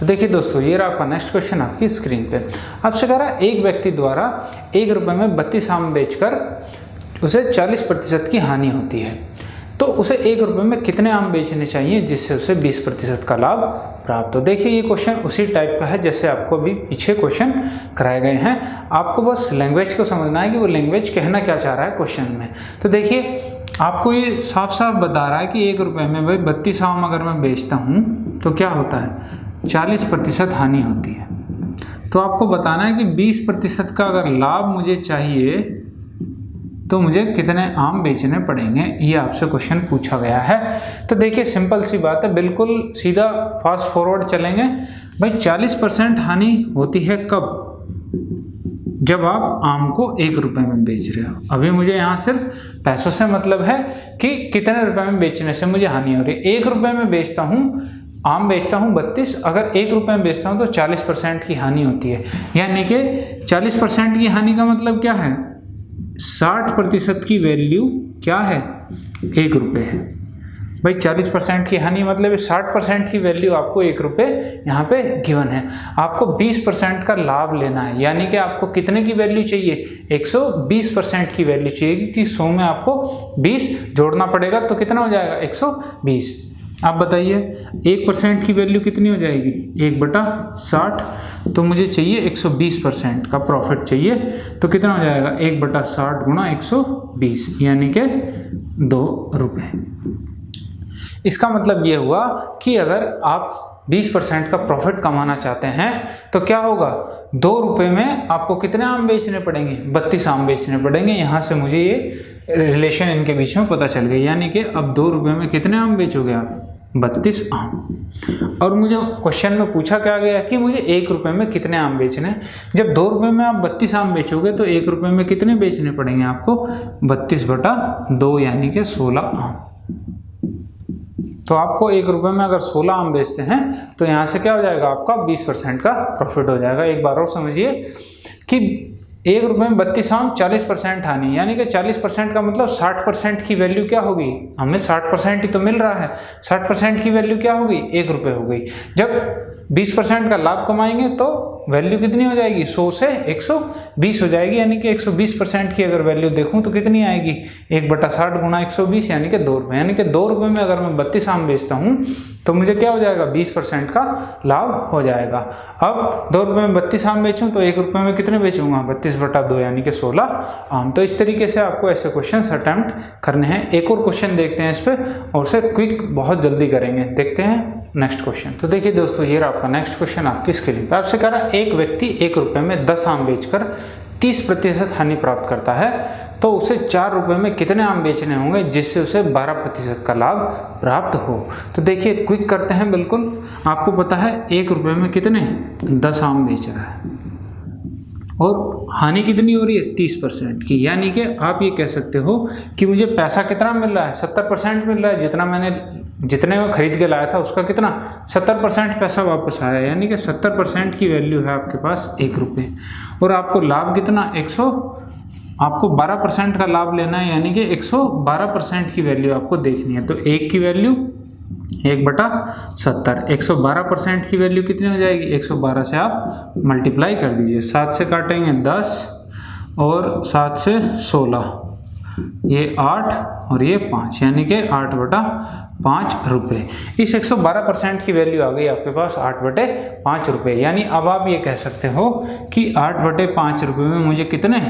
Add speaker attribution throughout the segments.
Speaker 1: तो देखिए दोस्तों, ये रहा आपका नेक्स्ट क्वेश्चन आपकी स्क्रीन पे। आपसे कह रहा है एक व्यक्ति द्वारा 1 रुपये में 32 आम बेचकर उसे 40% की हानि होती है, तो उसे 1 रुपये में कितने आम बेचने चाहिए जिससे उसे 20% का लाभ प्राप्त हो। देखिए ये क्वेश्चन उसी टाइप का है जैसे आपको अभी पीछे क्वेश्चन कराए गए हैं। आपको बस लैंग्वेज को समझना है कि वो लैंग्वेज कहना क्या चाह रहा है क्वेश्चन में। तो देखिए आपको ये साफ साफ बता रहा है कि 1 रुपये में भाई 32 आम अगर मैं बेचता हूँ तो क्या होता है, 40% हानि होती है। तो आपको बताना है कि 20% का अगर लाभ मुझे चाहिए तो मुझे कितने आम बेचने पड़ेंगे, ये आपसे क्वेश्चन पूछा गया है। तो देखिए सिंपल सी बात है, बिल्कुल सीधा फास्ट फॉरवर्ड चलेंगे। भाई 40% हानि होती है कब, जब आप आम को 1 रुपये में बेच रहे हो। अभी मुझे यहाँ सिर्फ पैसों से मतलब है कि कितने रुपए में बेचने से मुझे हानि हो रही है। 1 रुपये में बेचता हूँ, आम बेचता हूँ 32, अगर 1 रुपये में बेचता हूँ तो 40% की हानि होती है। यानी कि 40% की हानि का मतलब क्या है, 60% की वैल्यू क्या है, 1 रुपये है। भाई 40% की हानि मतलब 60% की वैल्यू आपको 1 रुपये यहाँ पे गिवन है। आपको 20% का लाभ लेना है, यानी कि आपको कितने की वैल्यू चाहिए, 120% की वैल्यू चाहिए, क्योंकि 100 में आपको 20 जोड़ना पड़ेगा तो कितना हो जाएगा, 120। आप बताइए 1% की वैल्यू कितनी हो जाएगी, 1/60। तो मुझे चाहिए 120% का प्रॉफिट चाहिए, तो कितना हो जाएगा 1/60 गुणा 120, यानी कि 2 रुपये। इसका मतलब ये हुआ कि अगर आप 20% का प्रॉफिट कमाना चाहते हैं तो क्या होगा, 2 रुपये में आपको कितने आम बेचने पड़ेंगे, 32 आम बेचने पड़ेंगे। यहाँ से मुझे ये रिलेशन इनके बीच में पता चल गई, यानी कि अब 2 रुपये में कितने आम बेचोगे आप, 32 आम। और मुझे क्वेश्चन में पूछा क्या गया कि मुझे 1 रुपये में कितने आम बेचने हैं। जब 2 रुपये में आप 32 आम बेचोगे तो 1 रुपये में कितने बेचने पड़ेंगे आपको, 32/2, यानी कि 16 आम। तो आपको 1 रुपये में अगर 16 आम बेचते हैं तो यहाँ से क्या हो जाएगा, आपका 20% का प्रॉफिट हो जाएगा। एक बार और समझिए कि 1 रुपये में 32 आम, 40% हानि, यानी कि 40% का मतलब 60% की वैल्यू क्या होगी, हमें 60% ही तो मिल रहा है, 60% की वैल्यू क्या होगी, 1 रुपये हो गई। जब 20% का लाभ कमाएंगे तो वैल्यू कितनी हो जाएगी, 100 से 120 हो जाएगी, यानी कि 120% की अगर वैल्यू देखूं तो कितनी आएगी, 1/60 गुणा 120, यानी कि 2 रुपये। यानी कि 2 रुपये में अगर मैं 32 आम बेचता हूं तो मुझे क्या हो जाएगा, 20% का लाभ हो जाएगा। अब 2 रुपये में 32 आम बेचूं तो 1 रुपये में कितने बेचूंगा, 32/2, यानी कि 16 आम। तो इस तरीके से आपको ऐसे क्वेश्चन अटेम्प्ट करने हैं। एक और क्वेश्चन देखते हैं इस पर, और उसे क्विक बहुत जल्दी करेंगे। देखते हैं नेक्स्ट क्वेश्चन। तो देखिए दोस्तों, ये आपका नेक्स्ट क्वेश्चन आपकी स्क्रीन पर। आपसे कह रहा है एक व्यक्ति 1 रुपये में 10 आम बेचकर 30% हानि प्राप्त करता है, तो उसे 4 रुपये में कितने आम बेचने होंगे जिससे उसे 12% का लाभ प्राप्त हो। तो देखिए क्विक करते हैं बिल्कुल। आपको पता है 1 रुपये में कितने, 10 आम बेच रहा है और हानि कितनी हो रही है, 30% की। यानी कि आप ये कह सकते हो कि मुझे पैसा कितना मिल रहा है, 70% मिल रहा है। जितने में खरीद के लाया था उसका कितना, 70% पैसा वापस आया, यानी कि 70% की वैल्यू है आपके पास 1 रुपये। और आपको लाभ कितना, आपको 12% का लाभ लेना है, यानी कि 112% की वैल्यू आपको देखनी है। तो 1 की वैल्यू 1/70, 112% की वैल्यू कितनी हो जाएगी, 112 से आप मल्टीप्लाई कर दीजिए। 7 से काटेंगे 10 और 7 से 16, ये 8 और ये 5, यानी कि 8/5 रुपये। इस 112% की वैल्यू आ गई आपके पास 8/5 रुपये। यानी अब आप ये कह सकते हो कि 8/5 रुपये में मुझे कितने,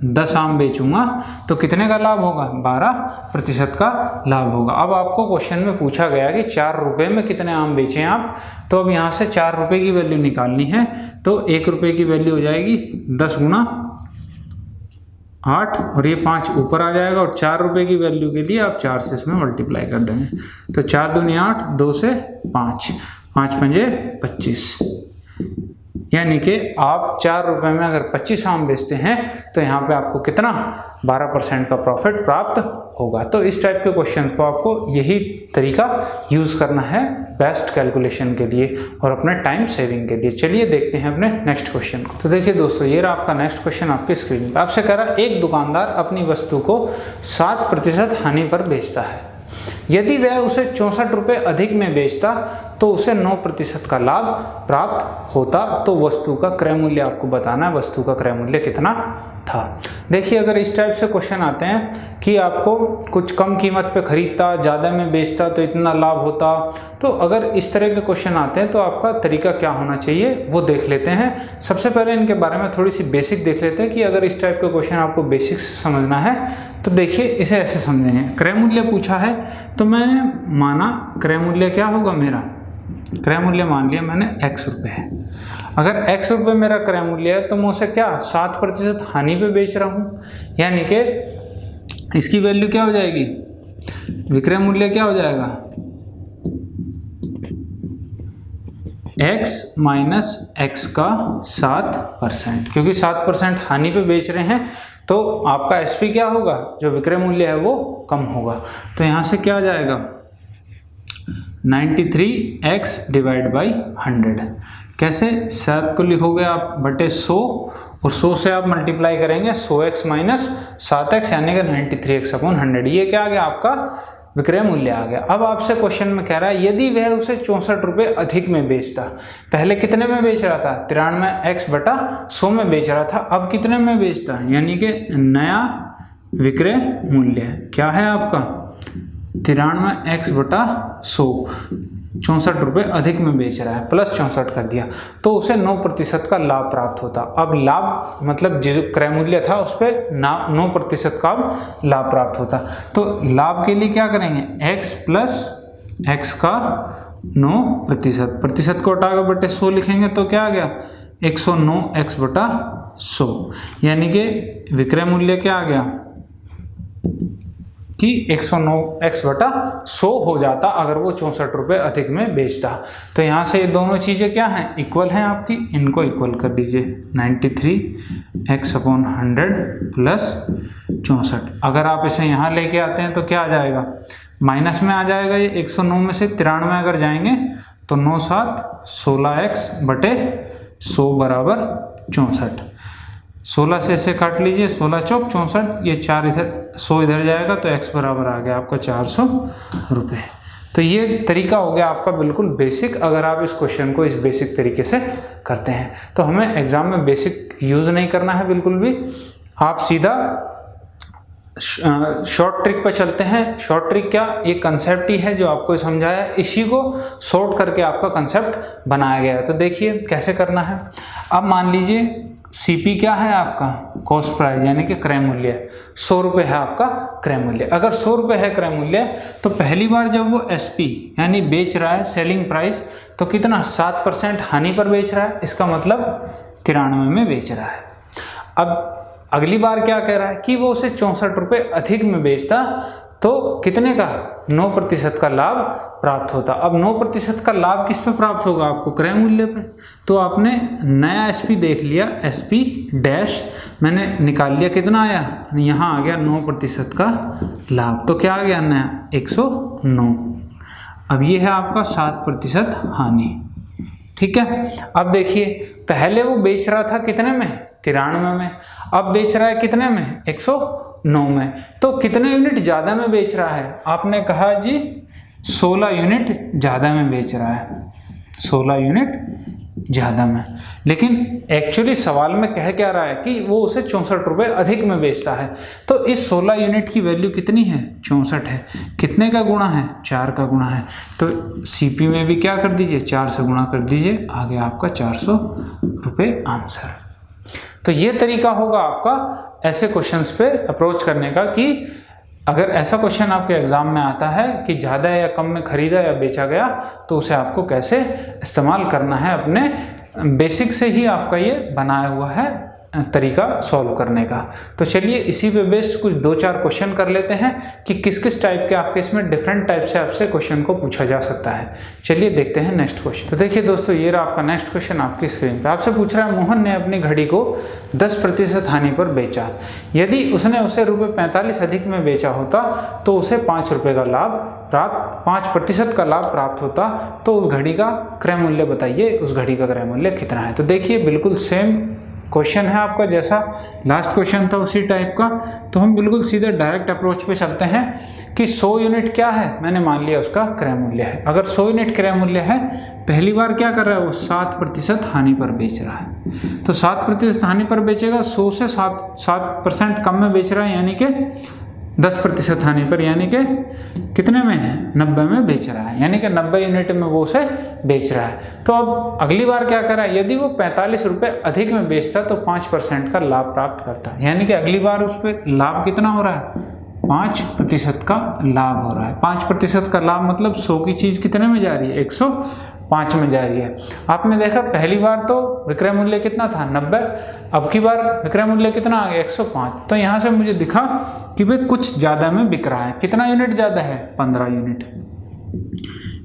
Speaker 1: 10 आम बेचूंगा तो कितने का लाभ होगा, 12% का लाभ होगा। अब आपको क्वेश्चन में पूछा गया कि 4 रुपये में कितने आम बेचें आप, तो अब यहाँ से 4 रुपये की वैल्यू निकालनी है। तो 1 रुपये की वैल्यू हो जाएगी 10 गुणा 8 और ये 5 ऊपर आ जाएगा, और 4 रुपये की वैल्यू के लिए आप 4 से इसमें मल्टीप्लाई कर देंगे। तो 4 दूनी 8, 2 से 5, 5 पंजे 25, यानी कि आप 4 रुपये में अगर 25 आम बेचते हैं तो यहाँ पे आपको कितना, 12% का प्रॉफिट प्राप्त होगा। तो इस टाइप के क्वेश्चन को आपको यही तरीका यूज़ करना है बेस्ट कैलकुलेशन के लिए और अपने टाइम सेविंग के लिए। चलिए देखते हैं अपने नेक्स्ट क्वेश्चन को। तो देखिए दोस्तों, ये रहा आपका नेक्स्ट क्वेश्चन आपकी स्क्रीन पर। आपसे कह रहा है एक दुकानदार अपनी वस्तु को 7% हानि पर बेचता है। यदि वह उसे 64 रुपये अधिक में बेचता तो उसे 9% का लाभ प्राप्त होता। तो वस्तु का क्रय मूल्य आपको बताना है, वस्तु का क्रय मूल्य कितना था। देखिए अगर इस टाइप से क्वेश्चन आते हैं कि आपको कुछ कम कीमत पे खरीदता, ज़्यादा में बेचता तो इतना लाभ होता, तो अगर इस तरह के क्वेश्चन आते हैं तो आपका तरीका क्या होना चाहिए वो देख लेते हैं। सबसे पहले इनके बारे में थोड़ी सी बेसिक देख लेते हैं कि अगर इस टाइप का क्वेश्चन आपको बेसिक से समझना है तो देखिए इसे ऐसे समझेंगे। क्रय मूल्य पूछा है तो मैंने माना क्रय मूल्य क्या होगा, मेरा क्रय मूल्य मान लिया मैंने x रुपये है। अगर x रुपये मेरा क्रय मूल्य है तो मैं उसे क्या 7% हानि पे बेच रहा हूँ, यानी कि इसकी वैल्यू क्या हो जाएगी, विक्रय मूल्य क्या हो जाएगा x माइनस x का 7%, क्योंकि 7% हानि पे बेच रहे हैं तो आपका SP क्या होगा, जो विक्रय मूल्य है वो कम होगा। तो यहाँ से क्या आ जाएगा 93x डिवाइड बाई 100। कैसे, 7 को लिखोगे आप बटे 100 और 100 से आप मल्टीप्लाई करेंगे 100x माइनस 7x यानी कि 93x अपॉन 100। ये क्या आ गया, आपका विक्रय मूल्य आ गया। अब आपसे क्वेश्चन में कह रहा है यदि वह उसे 64 रुपये अधिक में बेचता, पहले कितने में बेच रहा था 93x बटा 100 में बेच रहा था, अब कितने में बेचता, यानी कि नया विक्रय मूल्य क्या है आपका 93x बटा 100, 64 रुपये अधिक में बेच रहा है, प्लस 64 कर दिया तो उसे 9% का लाभ प्राप्त होता। अब लाभ मतलब जो क्रय मूल्य था उस पर 9% का लाभ प्राप्त होता। तो लाभ के लिए क्या करेंगे, x प्लस x का 9%, प्रतिशत को हटा कर बटे 100 लिखेंगे तो क्या आ गया 109x बटा 100, यानी कि विक्रय मूल्य क्या आ गया कि 109x बटा 100 हो जाता अगर वो 64 रुपये अधिक में बेचता। तो यहाँ से ये दोनों चीज़ें क्या हैं, इक्वल हैं आपकी, इनको इक्वल कर दीजिए 93x अपॉन 100 प्लस 64। अगर आप इसे यहाँ लेके आते हैं तो क्या आ जाएगा, माइनस में आ जाएगा, ये 109 में से 93 अगर जाएंगे तो 9 7 16x बटे 100 बराबर 64। 16 से ऐसे काट लीजिए, 16 चौक 64, ये 4 इधर 100 इधर जाएगा तो x बराबर आ गया आपका 400 रुपये। तो ये तरीका हो गया आपका बिल्कुल बेसिक। अगर आप इस क्वेश्चन को इस बेसिक तरीके से करते हैं तो हमें एग्जाम में बेसिक यूज़ नहीं करना है बिल्कुल भी, आप सीधा शॉर्ट ट्रिक पर चलते हैं। शॉर्ट ट्रिक क्या, ये कंसेप्ट ही है जो आपको समझाया है, इसी को शॉर्ट करके आपका कंसेप्ट बनाया गया है। तो देखिए कैसे करना है। अब मान लीजिए CP क्या है आपका, कॉस्ट प्राइस यानी कि क्रय मूल्य, 100 रुपये है आपका क्रय मूल्य। अगर 100 रुपये है क्रय मूल्य तो पहली बार जब वो SP यानी बेच रहा है सेलिंग प्राइस तो कितना 7% हानि पर बेच रहा है, इसका मतलब 93 में बेच रहा है। अब अगली बार क्या कह रहा है कि वो उसे 64 रुपये अधिक में बेचता तो कितने का 9% का लाभ प्राप्त होता। अब 9% का लाभ किस पे प्राप्त होगा आपको, क्रय मूल्य पे। तो आपने नया SP देख लिया, SP डैश मैंने निकाल लिया, कितना आया, यहाँ आ गया 9% का लाभ, तो क्या आ गया नया 109। अब ये है आपका 7% हानि, ठीक है। अब देखिए पहले वो बेच रहा था कितने में 93 में, अब बेच रहा है कितने में 109 में, तो कितने यूनिट ज़्यादा में बेच रहा है, आपने कहा जी 16 यूनिट ज़्यादा में बेच रहा है, 16 यूनिट ज़्यादा में। लेकिन एक्चुअली सवाल में कह क्या रहा है कि वो उसे 64 रुपये अधिक में बेचता है। तो इस 16 यूनिट की वैल्यू कितनी है 64 है, कितने का गुणा है 4 का गुणा है। तो CP में भी क्या कर दीजिए 4 से गुणा कर दीजिए, आ गया आपका 400 रुपये आंसर। तो ये तरीका होगा आपका ऐसे क्वेश्चंस पे अप्रोच करने का कि अगर ऐसा क्वेश्चन आपके एग्जाम में आता है कि ज़्यादा या कम में खरीदा या बेचा गया तो उसे आपको कैसे इस्तेमाल करना है, अपने बेसिक से ही आपका ये बनाया हुआ है तरीका सॉल्व करने का। तो चलिए इसी पे बेस्ड कुछ 2-4 क्वेश्चन कर लेते हैं कि किस किस टाइप के आपके इसमें डिफरेंट टाइप से आपसे क्वेश्चन को पूछा जा सकता है। चलिए देखते हैं नेक्स्ट क्वेश्चन। तो देखिए दोस्तों ये रहा आपका नेक्स्ट क्वेश्चन आपकी स्क्रीन पे। आपसे पूछ रहा है मोहन ने अपनी घड़ी को 10% हानि पर बेचा, यदि उसने उसे ₹45 अधिक में बेचा होता तो उसे 5 रुपये का लाभ प्राप्त 5% का लाभ प्राप्त होता। तो उस घड़ी का क्रय मूल्य बताइए, उस घड़ी का क्रय मूल्य कितना है। तो देखिए बिल्कुल सेम क्वेश्चन है आपका जैसा लास्ट क्वेश्चन था उसी टाइप का, तो हम बिल्कुल सीधे डायरेक्ट अप्रोच पे चलते हैं कि 100 यूनिट क्या है, मैंने मान लिया उसका क्रय मूल्य है। अगर 100 यूनिट क्रय मूल्य है, पहली बार क्या कर रहा है वो 7% हानि पर बेच रहा है। तो 7% हानि पर बेचेगा, 100 से 7% कम में बेच रहा है, यानी कि 10% हानि पर, यानी कि कितने में है 90 में बेच रहा है, यानी कि 90 यूनिट में वो उसे बेच रहा है। तो अब अगली बार क्या कर रहा है, यदि वो 45 रुपये अधिक में बेचता तो 5% का लाभ प्राप्त करता है, यानी कि अगली बार उस पर लाभ कितना हो रहा है, 5% का लाभ हो रहा है। 5% का लाभ मतलब 100 की चीज़ कितने में जा रही है, 105 में जा रही है। आपने देखा पहली बार तो विक्रय मूल्य कितना था 90, अब की बार विक्रय मूल्य कितना आ गया 105। तो यहाँ से मुझे दिखा कि भाई कुछ ज़्यादा में बिक रहा है। कितना यूनिट ज़्यादा है, 15 यूनिट।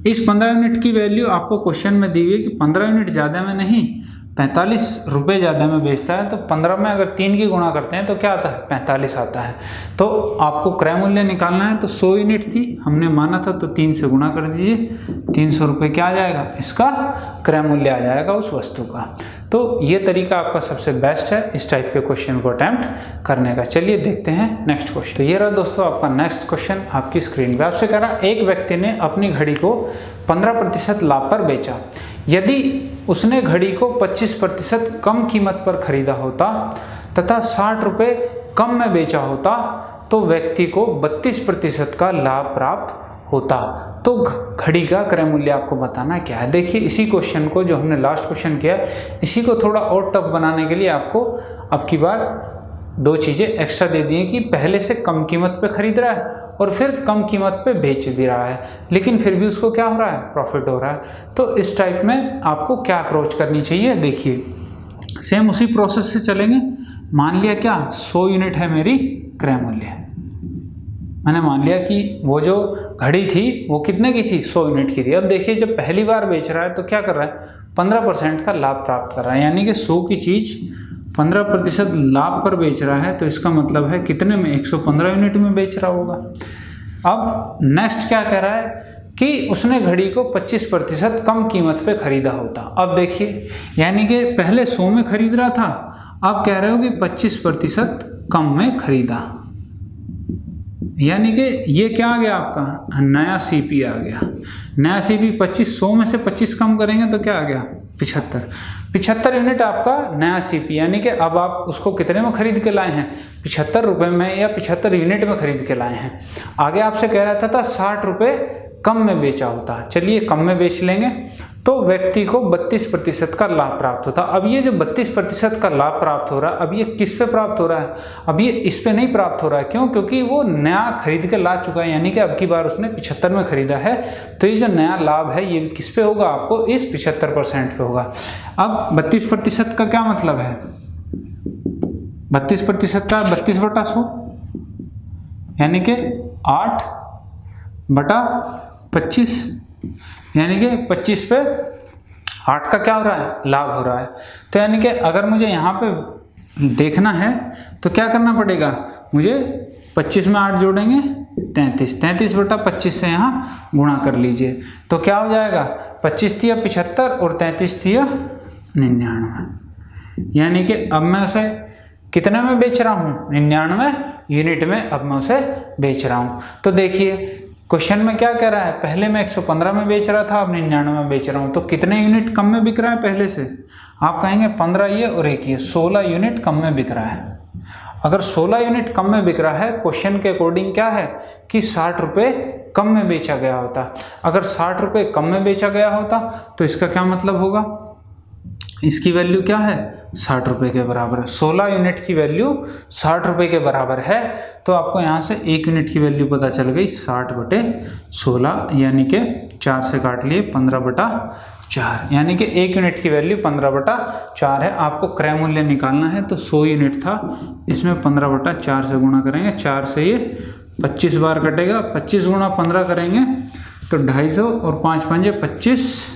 Speaker 1: इस 15 यूनिट की वैल्यू आपको क्वेश्चन में दी हुई है कि 15 यूनिट ज़्यादा में नहीं 45 रुपये ज़्यादा में बेचता है। तो 15 में अगर 3 की गुणा करते हैं तो क्या आता है, 45 आता है। तो आपको क्रय मूल्य निकालना है, तो 100 यूनिट थी हमने माना था, तो 3 से गुणा कर दीजिए, 300 रुपये क्या आ जाएगा, इसका क्रय मूल्य आ जाएगा उस वस्तु का। तो ये तरीका आपका सबसे बेस्ट है इस टाइप के क्वेश्चन को अटैम्प्ट करने का। चलिए देखते हैं नेक्स्ट क्वेश्चन। तो ये रहा दोस्तों आपका नेक्स्ट क्वेश्चन आपकी स्क्रीन पे। आपसे कह रहा एक व्यक्ति ने अपनी घड़ी को 15% लाभ पर बेचा। यदि उसने घड़ी को 25% कम कीमत पर खरीदा होता तथा 60 रुपये कम में बेचा होता तो व्यक्ति को 32% का लाभ प्राप्त होता। तो घड़ी का क्रय मूल्य आपको बताना क्या है। देखिए इसी क्वेश्चन को जो हमने लास्ट क्वेश्चन किया, इसी को थोड़ा और टफ बनाने के लिए आपको अब की बार 2 चीज़ें एक्स्ट्रा दे दी हैं कि पहले से कम कीमत पे खरीद रहा है और फिर कम कीमत पे बेच भी रहा है, लेकिन फिर भी उसको क्या हो रहा है, प्रॉफिट हो रहा है। तो इस टाइप में आपको क्या अप्रोच करनी चाहिए, देखिए सेम उसी प्रोसेस से चलेंगे। मान लिया क्या 100 यूनिट है मेरी क्रय मूल्य, मैंने मान लिया कि वो जो घड़ी थी वो कितने की थी, 100 यूनिट की थी। अब देखिए जब पहली बार बेच रहा है तो क्या कर रहा है, 15% का लाभ प्राप्त कर रहा है, यानी कि 100 की चीज़ 15% लाभ पर बेच रहा है। तो इसका मतलब है कितने में, 115 यूनिट में बेच रहा होगा। अब नेक्स्ट क्या कह रहा है कि उसने घड़ी को 25% कम कीमत पे खरीदा होता। अब देखिए यानी कि पहले 100 में खरीद रहा था, अब कह रहे हो कि 25% कम में खरीदा, यानी कि ये क्या आ गया आपका नया सीपी आ गया। नया सीपी 100 में से 25 कम करेंगे तो क्या आ गया, 75 यूनिट आपका नया सीपी, यानी कि अब आप उसको कितने में खरीद के लाए हैं, 75 रुपये में या 75 यूनिट में खरीद के लाए हैं। आगे आपसे कह रहा था 60 रुपये कम में बेचा होता, चलिए कम में बेच लेंगे तो व्यक्ति को 32% का लाभ प्राप्त होता। अब ये जो 32% का लाभ प्राप्त हो रहा है, अब ये किस पे प्राप्त हो रहा है, अब ये इस पे नहीं प्राप्त हो रहा है। क्यों, क्योंकि वो नया खरीद के ला चुका है, यानी कि अब की बार उसने 75 में खरीदा है। तो ये जो नया लाभ है ये किस पे होगा, आपको इस 75% पे होगा। अब 32% का क्या मतलब है, 32% का 32/100 यानी कि 8/25, यानी कि 25 पे 8 का क्या हो रहा है, लाभ हो रहा है। तो यानी कि अगर मुझे यहाँ पे देखना है तो क्या करना पड़ेगा, मुझे 25 में 8 जोड़ेंगे 33/25 से यहाँ गुणा कर लीजिए। तो क्या हो जाएगा, 25 थी 75 और 33 थी 99, यानी कि अब मैं उसे कितने में बेच रहा हूँ, 99 यूनिट में अब मैं उसे बेच रहा हूँ। तो देखिए क्वेश्चन में क्या कह रहा है, पहले मैं 115 में बेच रहा था, अब 99 में बेच रहा हूँ। तो कितने यूनिट कम में बिक रहा है पहले से, आप कहेंगे 15 ये और एक ये 16 यूनिट कम में बिक रहा है। अगर 16 यूनिट कम में बिक रहा है, क्वेश्चन के अकॉर्डिंग क्या है कि 60 रुपये कम में बेचा गया होता। अगर 60 रुपये कम में बेचा गया होता तो इसका क्या मतलब होगा, इसकी वैल्यू क्या है, 60 रुपये के बराबर है। 16 यूनिट की वैल्यू 60 रुपये के बराबर है। तो आपको यहाँ से 1 यूनिट की वैल्यू पता चल गई 60/16, यानी कि 4 से काट लिए 15/4, यानी कि 1 यूनिट की वैल्यू 15/4 है। आपको क्रय मूल्य निकालना है तो 100 यूनिट था, इसमें 15/4 से गुणा करेंगे, 4 से ये 25 बार कटेगा, 25 गुणा 15 करेंगे तो 250 और 5 पंजे 25,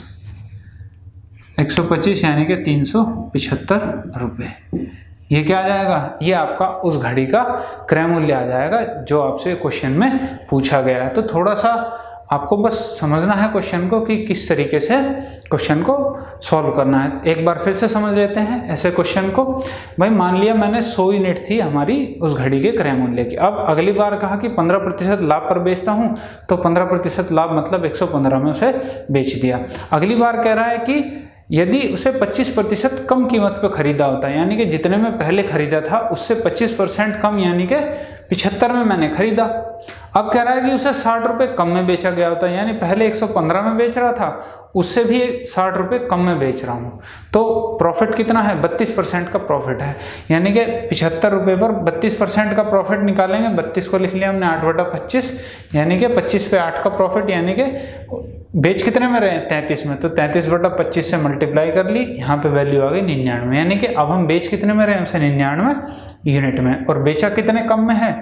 Speaker 1: 125 यानी कि 375 रुपये। ये क्या आ जाएगा, ये आपका उस घड़ी का क्रय मूल्य आ जाएगा जो आपसे क्वेश्चन में पूछा गया है। तो थोड़ा सा आपको बस समझना है क्वेश्चन को कि किस तरीके से क्वेश्चन को सॉल्व करना है। एक बार फिर से समझ लेते हैं ऐसे क्वेश्चन को। भाई मान लिया मैंने 100 यूनिट थी हमारी उस घड़ी के क्रय मूल्य की। अब अगली बार कहा कि 15% लाभ पर बेचता हूँ, तो 15% लाभ मतलब 115 में उसे बेच दिया। अगली बार कह रहा है कि यदि उसे 25% कम कीमत पर खरीदा होता है, यानी कि जितने में पहले खरीदा था उससे 25% कम, यानी कि 75 में मैंने खरीदा। अब कह रहा है कि उसे 60 रुपये कम में बेचा गया होता है, यानी पहले 115 में बेच रहा था, उससे भी 60 रुपये कम में बेच रहा हूँ। तो प्रॉफिट कितना है? 32% का प्रॉफिट है, यानी कि 75 रुपये पर 32% का प्रॉफिट निकालेंगे। 32 को लिख लिया हमने 8/25, यानी कि 25 पे 8 का प्रॉफिट, यानी कि बेच कितने में रहे? 33 में। तो 33/25 से मल्टीप्लाई कर ली, यहाँ पे वैल्यू आ गई 99, यानी कि अब हम बेच कितने में रहे हैं? उसे 99 यूनिट में। और बेचा कितने कम में है?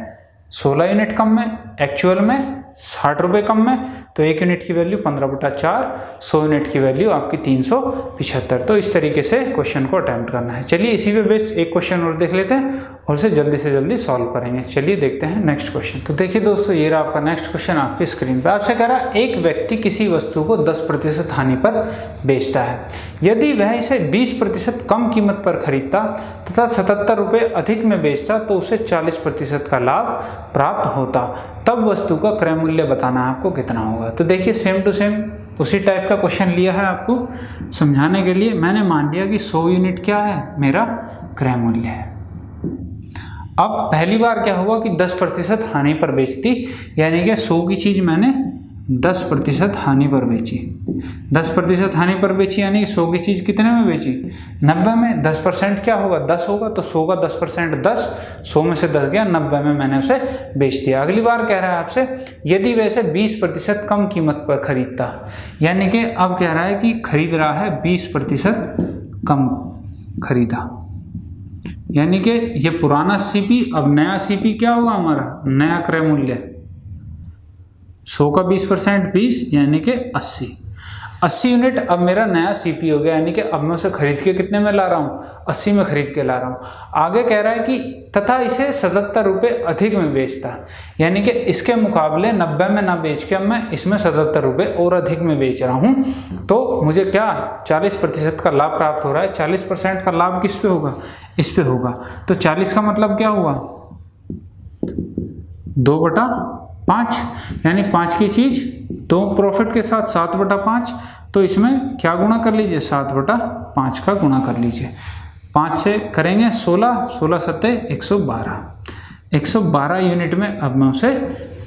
Speaker 1: 16 यूनिट कम में, एक्चुअल में 60 रुपये कम में। तो 1 यूनिट की वैल्यू 15/4, 100 यूनिट की वैल्यू आपकी 375। तो इस तरीके से क्वेश्चन को अटेम्प्ट करना है। चलिए इसी पे बेस्ड एक क्वेश्चन और देख लेते हैं और उसे जल्दी से जल्दी सॉल्व करेंगे। चलिए देखते हैं नेक्स्ट क्वेश्चन। तो देखिए दोस्तों, ये रहा आपका नेक्स्ट क्वेश्चन आपकी स्क्रीन पर। आपसे कह रहा है एक व्यक्ति किसी वस्तु को 10% हानि पर बेचता है। यदि वह इसे 20% कम कीमत पर खरीदता तथा 77 रुपये अधिक में बेचता तो उसे 40% का लाभ प्राप्त होता। तब वस्तु का क्रय मूल्य बताना है आपको कितना होगा। तो देखिए सेम टू सेम उसी टाइप का क्वेश्चन लिया है आपको समझाने के लिए। मैंने मान लिया कि 100 यूनिट क्या है? मेरा क्रय मूल्य है। अब पहली बार क्या हुआ कि 10% हानि पर बेचती, यानी कि 100 की चीज़ मैंने 10% हानि पर बेची। 10% हानि पर बेची यानी 100 की चीज़ कितने में बेची? 90 में। 10% क्या होगा? 10 होगा, तो 100 का 10% 10, 100 में से 10 गया, 90 में मैंने उसे बेच दिया। अगली बार कह रहा है आपसे यदि वैसे 20% कम कीमत पर खरीदता, यानी कि अब कह रहा है कि खरीद रहा है 20% कम खरीदा, यानी कि ये पुराना सीपी, अब नया सीपी क्या होगा हमारा? नया क्रय मूल्य 100 का 20% 20, यानी कि 80 यूनिट अब मेरा नया सीपी हो गया, यानी कि अब मैं उसे खरीद के कितने में ला रहा हूँ? 80 में खरीद के ला रहा हूँ। आगे कह रहा है कि तथा इसे 77 रुपये अधिक में बेचता, यानी कि इसके मुकाबले 90 में ना बेच के अब मैं इसमें 77 रुपये और अधिक में बेच रहा हूँ। तो मुझे क्या 40% का लाभ प्राप्त हो रहा है। 40% का लाभ किस पे होगा? इस पे होगा। तो 40 का मतलब क्या हुआ? 2/5, यानी 5 की चीज़ 2 प्रॉफिट के साथ 7/5। तो इसमें क्या गुणा कर लीजिए? 7/5 का गुणा कर लीजिए। 5 से करेंगे 16, 16 सत्ते 112। 112 यूनिट में अब मैं उसे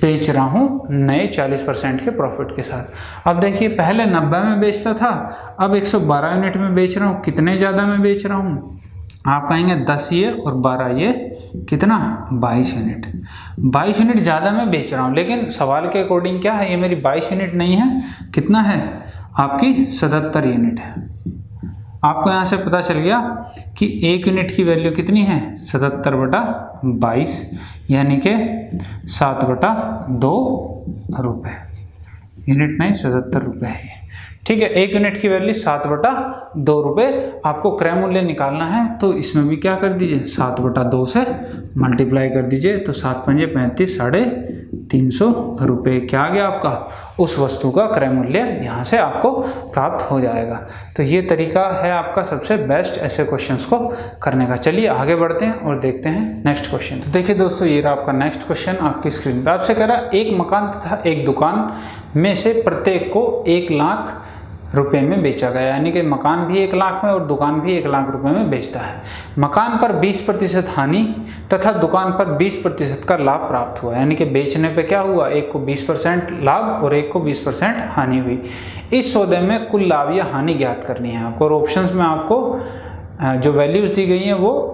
Speaker 1: बेच रहा हूँ नए 40% के प्रॉफिट के साथ। अब देखिए पहले 90 में बेचता था, अब 112 यूनिट में बेच रहा हूँ। कितने ज़्यादा में बेच रहा हूँ? आप कहेंगे 10 ये और 12 ये कितना? 22 यूनिट। 22 यूनिट ज़्यादा मैं बेच रहा हूँ, लेकिन सवाल के अकॉर्डिंग क्या है? ये मेरी 22 यूनिट नहीं है, कितना है? आपकी 77 यूनिट है। आपको यहाँ से पता चल गया कि 1 यूनिट की वैल्यू कितनी है? 77/22, यानी कि 7/2 रुपये। यूनिट नहीं, 77 रुपये है। ठीक है, 1 यूनिट की वैल्यू 7/2 रुपये। आपको क्रय मूल्य निकालना है तो इसमें भी क्या कर दीजिए? 7/2 से मल्टीप्लाई कर दीजिए। तो 7 पंजे 35, 350 रुपये क्या आ गया आपका? उस वस्तु का क्रय मूल्य यहाँ से आपको प्राप्त हो जाएगा। तो ये तरीका है आपका सबसे बेस्ट ऐसे क्वेश्चंस को करने का। चलिए आगे बढ़ते हैं और देखते हैं नेक्स्ट क्वेश्चन। तो देखिए दोस्तों, ये रहा आपका नेक्स्ट क्वेश्चन आपकी स्क्रीन पर। आपसे कह रहा है एक मकान तथा एक दुकान में से प्रत्येक को 1 लाख रुपए में बेचा गया, यानी कि मकान भी 1 लाख में और दुकान भी 1 लाख रुपए में बेचता है। मकान पर 20% हानि तथा दुकान पर 20% का लाभ प्राप्त हुआ, यानी कि बेचने पे क्या हुआ? एक को 20% लाभ और एक को 20% हानि हुई। इस सौदे में कुल लाभ या हानि ज्ञात करनी है आपको। और ऑप्शंस में आपको जो वैल्यूज दी गई हैं वो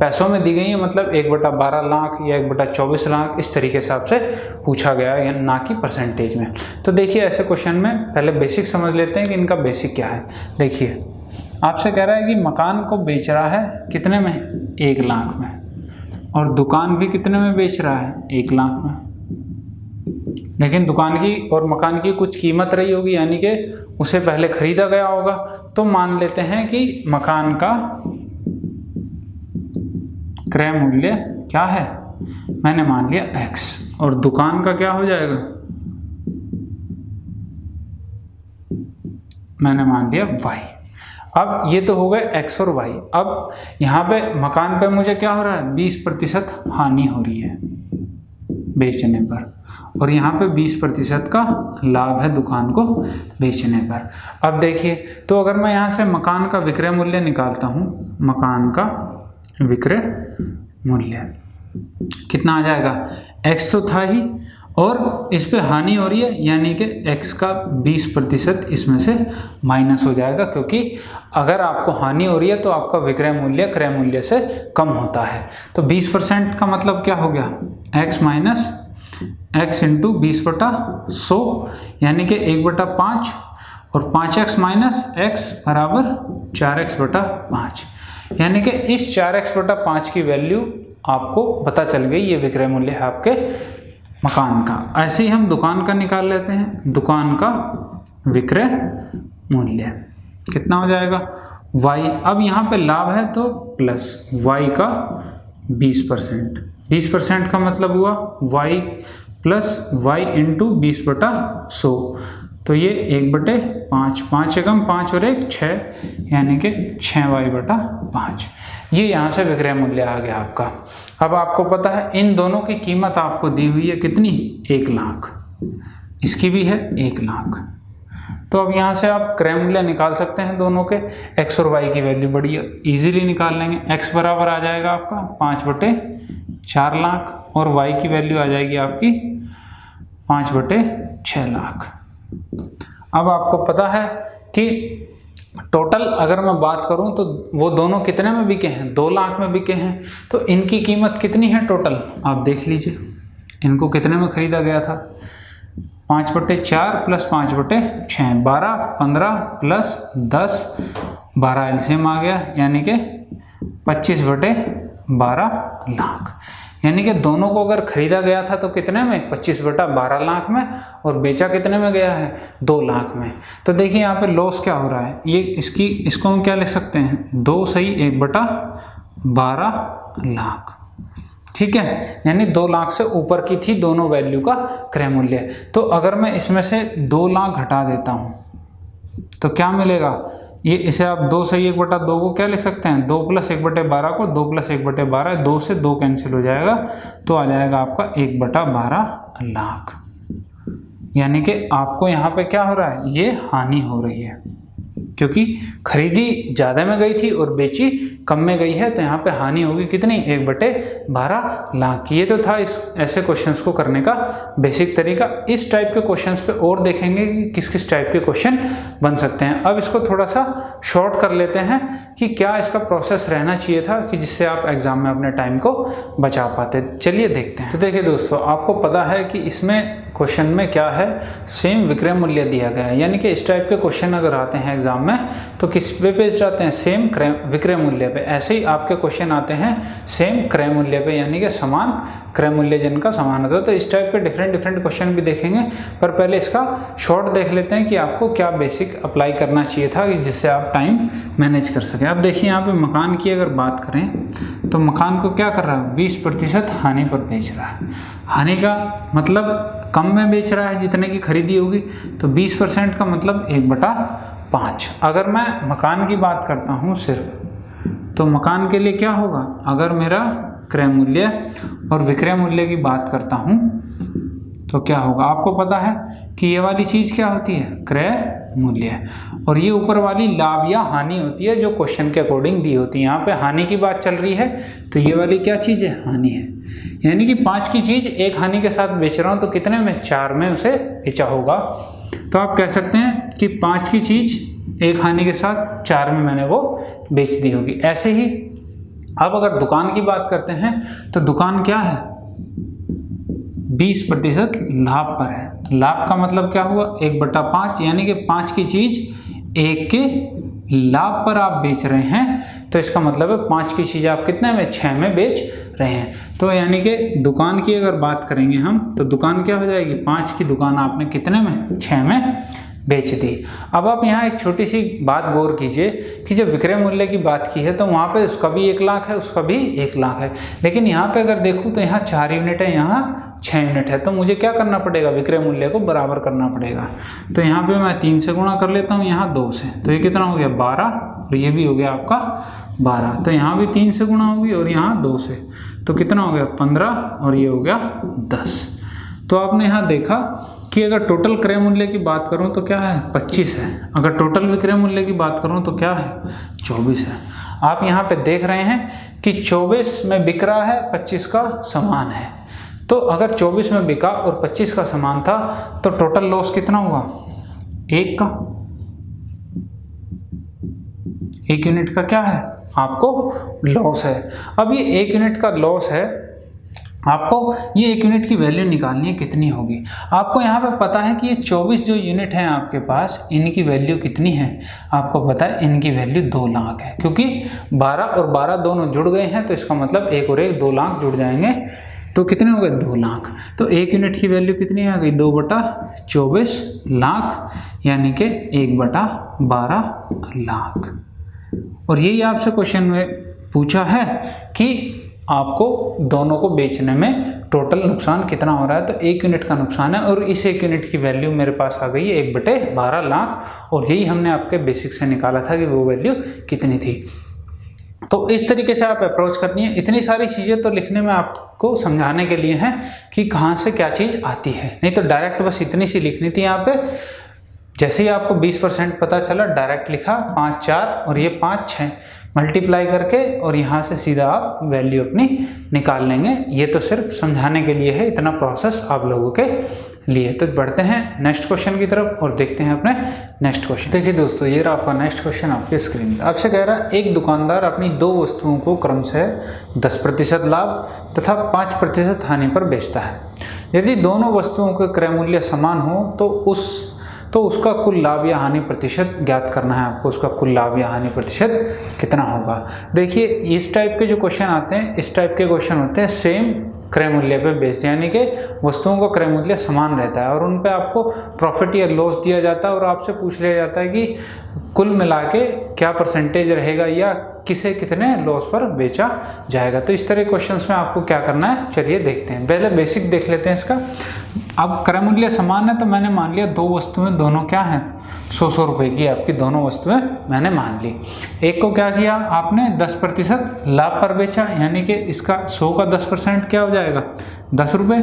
Speaker 1: पैसों में दी गई है, मतलब 1/12 लाख या 1/24 लाख, इस तरीके से आपसे पूछा गया है, ना कि परसेंटेज में। तो देखिए ऐसे क्वेश्चन में पहले बेसिक समझ लेते हैं कि इनका बेसिक क्या है। देखिए आपसे कह रहा है कि मकान को बेच रहा है कितने में? 1 लाख में, और दुकान भी कितने में बेच रहा है? 1 लाख में। लेकिन दुकान की और मकान की कुछ कीमत रही होगी, यानी कि उसे पहले खरीदा गया होगा। तो मान लेते हैं कि मकान का क्रय मूल्य क्या है? मैंने मान लिया x, और दुकान का क्या हो जाएगा? मैंने मान दिया y। अब ये तो हो गए x और y। अब यहाँ पे मकान पे मुझे क्या हो रहा है, 20% हानि हो रही है बेचने पर, और यहाँ पे 20% का लाभ है दुकान को बेचने पर। अब देखिए, तो अगर मैं यहाँ से मकान का विक्रय मूल्य निकालता हूँ, मकान का विक्रय मूल्य कितना आ जाएगा, x तो था ही और इस पे हानि हो रही है, यानी कि x का 20% इसमें से माइनस हो जाएगा, क्योंकि अगर आपको हानि हो रही है तो आपका विक्रय मूल्य क्रय मूल्य से कम होता है। तो 20% का मतलब क्या हो गया, x माइनस x इंटू 20/100, यानी कि 1/5, और 5x माइनस x बराबर 4x/5, यानी कि इस 4x/5 की वैल्यू आपको पता चल गई, ये विक्रय मूल्य है आपके मकान का। ऐसे ही हम दुकान का निकाल लेते हैं, दुकान का विक्रय मूल्य कितना हो जाएगा, y। अब यहाँ पे लाभ है तो प्लस y का 20%, 20% का मतलब हुआ y प्लस y इंटू 20/100, तो ये 1/5, 5 एकम 5 और 1 6, यानी कि 6y/5। ये यहाँ से विक्रय मूल्य आ गया आपका। अब आपको पता है इन दोनों की कीमत आपको दी हुई है कितनी, 1 लाख, इसकी भी है 1 लाख। तो अब यहाँ से आप क्रय मूल्य निकाल सकते हैं दोनों के, x और y की वैल्यू बड़ी इजीली निकाल लेंगे। x बराबर आ जाएगा आपका 5/4 लाख और y की वैल्यू आ जाएगी आपकी 5/6 लाख। अब आपको पता है कि टोटल अगर मैं बात करूं तो वो दोनों कितने में बिके हैं, 2 लाख में बिके हैं। तो इनकी कीमत कितनी है टोटल, आप देख लीजिए, इनको कितने में खरीदा गया था, 5/4 प्लस 5/6, 12, 15 प्लस 10, 12 एलसीएम आ गया, यानी कि 25/12 लाख। यानी कि दोनों को अगर खरीदा गया था तो कितने में, 25/12 लाख में, और बेचा कितने में गया है, 2 लाख में। तो देखिए यहाँ पे लॉस क्या हो रहा है, ये इसको हम क्या लिख सकते हैं, 2 सही 1/12 लाख, ठीक है, यानी 2 लाख से ऊपर की थी दोनों वैल्यू का क्रय मूल्य। तो अगर मैं इसमें से 2 लाख घटा देता हूँ तो क्या मिलेगा, ये इसे आप 2 सही 1/2 को क्या लिख सकते हैं, 2 प्लस 1/12 को, 2 प्लस 1/12, 2 से 2 कैंसिल हो जाएगा, तो आ जाएगा आपका 1/12 लाख। यानी कि आपको यहाँ पे क्या हो रहा है, ये हानि हो रही है, क्योंकि खरीदी ज़्यादा में गई थी और बेची कम में गई है, तो यहाँ पे हानि होगी कितनी, 1/12 लाख की। ये तो था इस ऐसे क्वेश्चंस को करने का बेसिक तरीका। इस टाइप के क्वेश्चंस पे और देखेंगे कि किस किस टाइप के क्वेश्चन बन सकते हैं। अब इसको थोड़ा सा शॉर्ट कर लेते हैं कि क्या इसका प्रोसेस रहना चाहिए था कि जिससे आप एग्जाम में अपने टाइम को बचा पाते। चलिए देखते हैं। तो देखिए दोस्तों, आपको पता है कि इसमें क्वेश्चन में क्या है, सेम विक्रय मूल्य दिया गया है, यानी कि इस टाइप के क्वेश्चन अगर आते हैं एग्जाम में तो किस पे बेस्ड आते हैं, सेम विक्रय मूल्य पे। ऐसे ही आपके क्वेश्चन आते हैं सेम क्रय मूल्य पे, यानी कि समान क्रय मूल्य जिनका समान होता है। तो इस टाइप के डिफरेंट क्वेश्चन भी देखेंगे, पर पहले इसका शॉर्ट देख लेते हैं कि आपको क्या बेसिक अप्लाई करना चाहिए था कि जिससे आप टाइम मैनेज कर सकें। अब देखिए यहाँ पे मकान की अगर बात करें तो मकान को क्या कर रहा है, 20% हानि पर बेच रहा है। हानि का मतलब कम में बेच रहा है जितने की खरीदी होगी, तो 20% का मतलब 1/5। अगर मैं मकान की बात करता हूँ सिर्फ, तो मकान के लिए क्या होगा, अगर मेरा क्रय मूल्य और विक्रय मूल्य की बात करता हूँ तो क्या होगा, आपको पता है कि ये वाली चीज़ क्या होती है, क्रय मूल्य, और ये ऊपर वाली लाभ या हानि होती है जो क्वेश्चन के अकॉर्डिंग दी होती है। यहाँ पे हानि की बात चल रही है तो ये वाली क्या चीज़ है, हानि है। यानी कि 5 की चीज़ एक हानि के साथ बेच रहा हूँ तो कितने में, 4 में उसे बेचा होगा। तो आप कह सकते हैं कि 5 की चीज़ एक हानि के साथ 4 में मैंने वो बेच दी होगी। ऐसे ही अब अगर दुकान की बात करते हैं तो दुकान क्या है, 20% लाभ पर है। लाभ का मतलब क्या हुआ, 1/5, यानी कि 5 की चीज़ 1 के लाभ पर आप बेच रहे हैं, तो इसका मतलब है 5 की चीज़ आप कितने में, 6 में बेच रहे हैं। तो यानी कि दुकान की अगर बात करेंगे हम तो दुकान क्या हो जाएगी, 5 की दुकान आपने कितने में, 6 में बेच दी। अब आप यहाँ एक छोटी सी बात गौर कीजिए कि जब विक्रय मूल्य की बात की है तो वहाँ पे उसका भी 1 लाख है, उसका भी 1 लाख है, लेकिन यहाँ पे अगर देखूँ तो यहाँ 4 यूनिट है, यहाँ 6 यूनिट है, तो मुझे क्या करना पड़ेगा, विक्रय मूल्य को बराबर करना पड़ेगा। तो यहाँ पे मैं 3 से गुणा कर लेता हूँ, यहाँ 2 से, तो ये कितना हो गया 12, और ये भी हो गया आपका 12, तो यहाँ भी 3 से गुणा होगी और यहाँ 2 से, तो कितना हो गया 15, और ये हो गया 10। तो आपने यहाँ देखा कि अगर टोटल क्रय मूल्य की बात करूँ तो क्या है 25 है, अगर टोटल विक्रय मूल्य की बात करूँ तो क्या है 24 है। आप यहाँ पे देख रहे हैं कि 24 में बिक रहा है, 25 का सामान है। तो अगर 24 में बिका और 25 का सामान था तो टोटल लॉस कितना हुआ, 1 का, 1 यूनिट का क्या है आपको लॉस है। अब ये 1 यूनिट का लॉस है, आपको ये 1 यूनिट की वैल्यू निकालनी है कितनी होगी। आपको यहाँ पे पता है कि ये 24 जो यूनिट हैं आपके पास, इनकी वैल्यू कितनी है, आपको पता है इनकी वैल्यू 2 लाख है, क्योंकि 12 और 12 दोनों जुड़ गए हैं, तो इसका मतलब 1 और 1 2 लाख जुड़ जाएंगे, तो कितने हो गए 2 लाख। तो 1 यूनिट की वैल्यू कितनी आ गई 2/24 लाख, यानी कि 1/12 लाख। और यही आपसे क्वेश्चन में पूछा है कि आपको दोनों को बेचने में टोटल नुकसान कितना हो रहा है, तो 1 यूनिट का नुकसान है, और इस 1 यूनिट की वैल्यू मेरे पास आ गई है 1/12 लाख, और यही हमने आपके बेसिक से निकाला था कि वो वैल्यू कितनी थी। तो इस तरीके से आप अप्रोच करनी है। इतनी सारी चीज़ें तो लिखने में आपको समझाने के लिए हैं कि कहाँ से क्या चीज़ आती है, नहीं तो डायरेक्ट बस इतनी सी लिखनी थी यहाँ पे। जैसे ही आपको 20% पता चला, डायरेक्ट लिखा 5 4 और ये 5 6 मल्टीप्लाई करके, और यहाँ से सीधा आप वैल्यू अपनी निकाल लेंगे। ये तो सिर्फ समझाने के लिए है, इतना प्रोसेस आप लोगों के लिए। तो बढ़ते हैं नेक्स्ट क्वेश्चन की तरफ और देखते हैं अपने नेक्स्ट क्वेश्चन। देखिए दोस्तों, ये रहा आपका नेक्स्ट क्वेश्चन आपके स्क्रीन पर। आपसे कह रहा है एक दुकानदार अपनी 2 वस्तुओं को क्रमशः 10% लाभ तथा 5% हानि पर बेचता है। यदि दोनों वस्तुओं के क्रय मूल्य समान हो तो उसका कुल लाभ या हानि प्रतिशत ज्ञात करना है आपको। उसका कुल लाभ या हानि प्रतिशत कितना होगा। देखिए, इस टाइप के जो क्वेश्चन आते हैं, इस टाइप के क्वेश्चन होते हैं सेम क्रय मूल्य पे बेस्ड, यानी कि वस्तुओं का क्रय मूल्य समान रहता है और उन पे आपको प्रॉफिट या लॉस दिया जाता है और आपसे पूछ लिया जाता है कि कुल मिला के क्या परसेंटेज रहेगा या किसे कितने लॉस पर बेचा जाएगा। तो इस तरह क्वेश्चंस में आपको क्या करना है, चलिए देखते हैं। पहले बेसिक देख लेते हैं इसका। अब क्रय मूल्य समान है तो मैंने मान लिया 2 वस्तुएं दोनों क्या हैं 100 रुपए की, आपकी दोनों वस्तुएं मैंने मान ली। एक को क्या किया आपने 10% लाभ पर बेचा, यानी कि इसका 100 का 10% क्या हो जाएगा 10 रुपये,